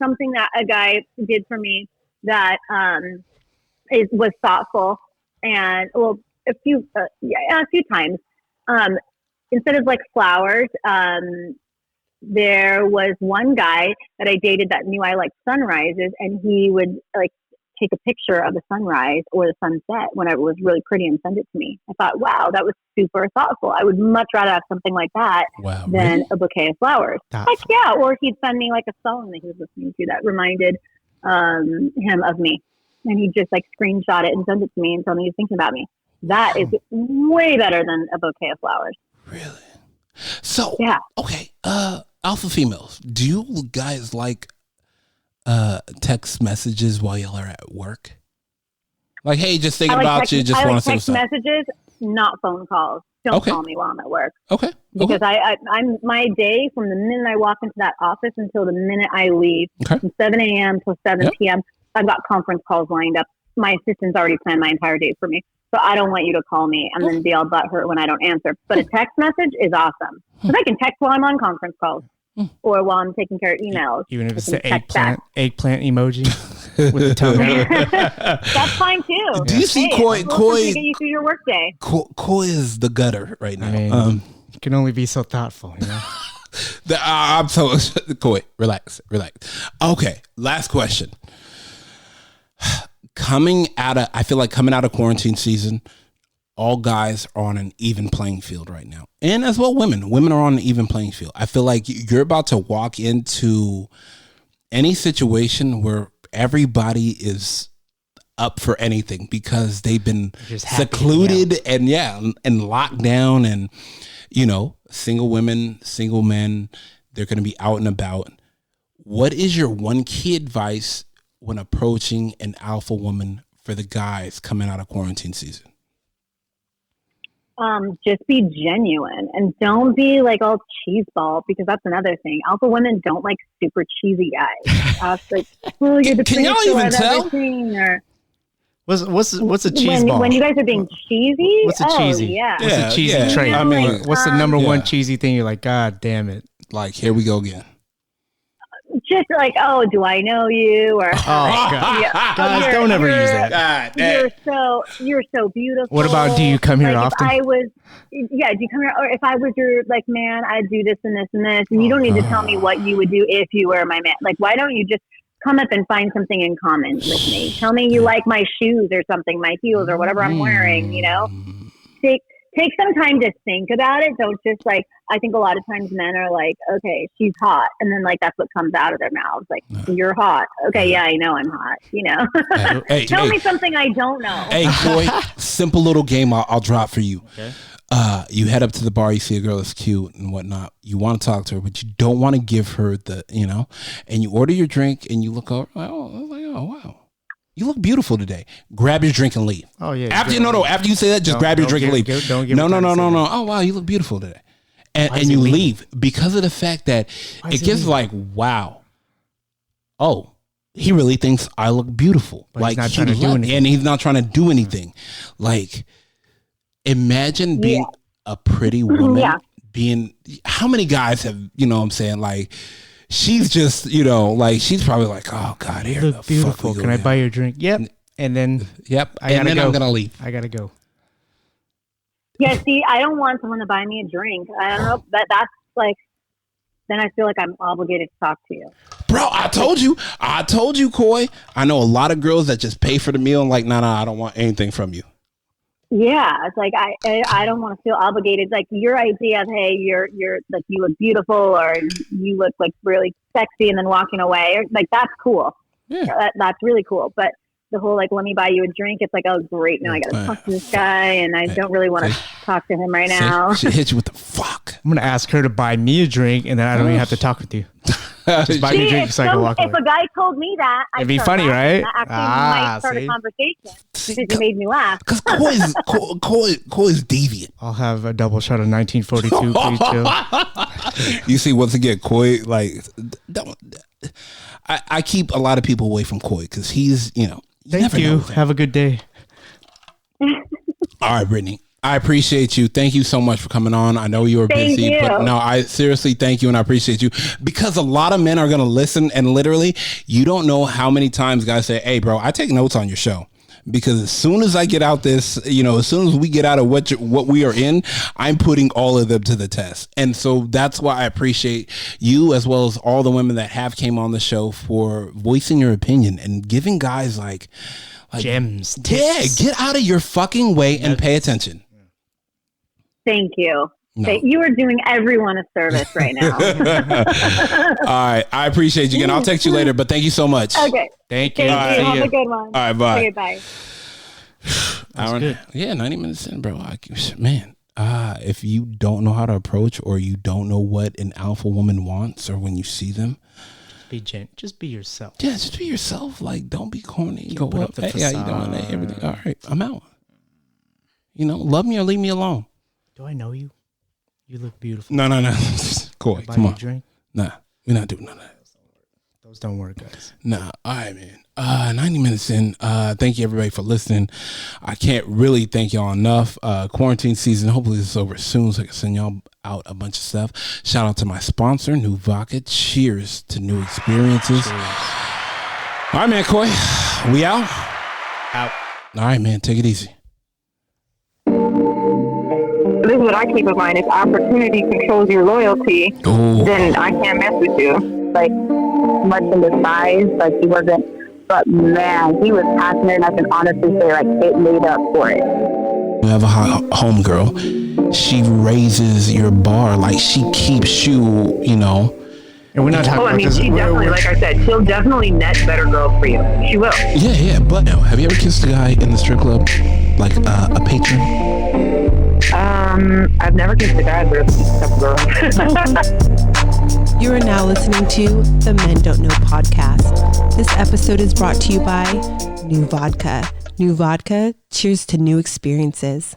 Something that a guy did for me that was thoughtful and a few times. Instead of flowers, there was one guy that I dated that knew I liked sunrises, and he would take a picture of the sunrise or the sunset whenever it was really pretty and send it to me. I thought, wow, that was super thoughtful. I would much rather have something like that than a bouquet of flowers. Heck yeah. Or he'd send me a song that he was listening to that reminded him of me. And he'd just screenshot it and send it to me and tell me he was thinking about me. That is way better than a bouquet of flowers. Really? So, okay. Alpha females, do you guys text messages while y'all are at work? Hey, just thinking about you. Just want to text messages, not phone calls. Don't call me while I'm at work. Okay. Because I'm my day from the minute I walk into that office until the minute I leave, from 7 a.m. till 7 p.m. I've got conference calls lined up. My assistant's already planned my entire day for me. So I don't want you to call me and then be all butthurt when I don't answer. But a text message is awesome. Because I can text while I'm on conference calls. Or while I'm taking care of emails. Even if it's the eggplant emoji with the tongue out. That's fine too. Do you see Coy? To get you through your workday. Coy is the gutter right now. You can only be so thoughtful, I'm so Coy. Relax. Okay, last question. I feel like coming out of quarantine season, all guys are on an even playing field right now. And as well, women. Women are on an even playing field. I feel like you're about to walk into any situation where everybody is up for anything because they've been secluded and locked down and, single women, single men, they're going to be out and about. What is your one key advice when approaching an alpha woman for the guys coming out of quarantine season? Just be genuine and don't be all cheeseball, because that's another thing. Alpha women don't like super cheesy guys. You're the can y'all even tell? What's a cheeseball? When you guys are being cheesy? What's a cheesy? Yeah. What's a cheesy trait? I mean, what's the number one cheesy thing? You're like, God damn it. Here we go again. Just do I know you? Or guys, don't ever use that. You're so beautiful. What about, do you come here often? Do you come here? Or if I was your man, I'd do this and this and this. And you don't need to tell me what you would do if you were my man. Why don't you just come up and find something in common with me. Tell me you like my shoes or something, my heels or whatever I'm wearing, you know? Take some time to think about it. Don't just like, I think a lot of times men are like, okay, she's hot. And then like, that's what comes out of their mouths. Like, you're hot. Okay. Yeah, I know I'm hot. You know, tell me something I don't know. Hey, Coy, simple little game I'll drop for you. Okay. You head up to the bar, you see a girl that's cute and whatnot. You want to talk to her, but you don't want to give her the, you know, and you order your drink and you look over, oh, wow. You look beautiful today. Grab your drink and leave. Oh yeah. After you say that, just grab your drink and leave. No. Oh wow, you look beautiful today, and you leave because of the fact that it gives like, wow. Oh, he really thinks I look beautiful. But like he's not trying to do anything, and he's not trying to do anything. Like, imagine being a pretty woman. Being, how many guys have, you know what I'm saying, like, she's just, you know, like, she's probably like, oh God, here, you look beautiful. Can I buy your drink? Yep. And then, I'm gonna leave. I gotta go. Yeah. See, I don't want someone to buy me a drink. I don't know. That's like, then I feel like I'm obligated to talk to you. Bro, I told you, Coy. I know a lot of girls that just pay for the meal and like, no, I don't want anything from you. Yeah, it's like I don't want to feel obligated. Like your idea of, hey, you're like, you look beautiful or you look like really sexy, and then walking away, like, that's cool. Yeah, that's really cool. But the whole like, let me buy you a drink, it's like, oh great, now I got to talk to this guy, and I don't really want to talk to him right now. She hit you with the fuck. I'm gonna ask her to buy me a drink, and then I don't even have to talk with you. Just buy me a drink so I can walk away. If a guy told me that, it'd be funny, right? That actually might start a conversation because you made me laugh. Because Coy is deviant. I'll have a double shot of 1942, please, chill. You see, once again, Coy, like, I keep a lot of people away from Coy because he's, you know. Thank you. Have a good day. All right, Brittany. I appreciate you. Thank you so much for coming on. I know you were busy, but no, I seriously thank you and I appreciate you, because a lot of men are going to listen, and literally you don't know how many times guys say, hey bro, I take notes on your show, because as soon as I get out this, you know, as soon as we get out of what we are in, I'm putting all of them to the test. And so that's why I appreciate you, as well as all the women that have came on the show, for voicing your opinion and giving guys like gems. Yeah, get out of your fucking way and pay attention. Thank you. No. You are doing everyone a service right now. All right. I appreciate you again. I'll text you later, but thank you so much. Okay. Thank you. Thank you. Have a good one. All right. Bye. Okay, bye. Good. Yeah, 90 minutes in, bro. Man, if you don't know how to approach, or you don't know what an alpha woman wants, or when you see them, just be yourself. Yeah, just be yourself. Like, don't be corny. Go up the facade. How you doing? Hey, everything. All right. I'm out. You know, love me or leave me alone. Do I know you? You look beautiful. No. Coy, come on. Drink? Nah, we're not doing none of that. Those don't work, guys. Nah, all right, man. 90 minutes in. Thank you, everybody, for listening. I can't really thank y'all enough. Quarantine season, hopefully this is over soon, so I can send y'all out a bunch of stuff. Shout out to my sponsor, New Vodka. Cheers to new experiences. Cheers. All right, man, Coy. We out? Out. All right, man. Take it easy. This is what I keep in mind. If opportunity controls your loyalty, then I can't mess with you. Like, much in the size, like, he wasn't, but man, he was passionate, and I can honestly say, like, it made up for it. You have a homegirl. She raises your bar. Like, she keeps you, you know. And we're not talking about this. She definitely, like I said, she'll definitely net better girls for you. She will. Yeah. But now, have you ever kissed a guy in the strip club? Like, a patron? I've never kissed a guy, but I've kissed a girl. You are now listening to the Men Don't Know podcast. This episode is brought to you by New Vodka. New Vodka, cheers to new experiences.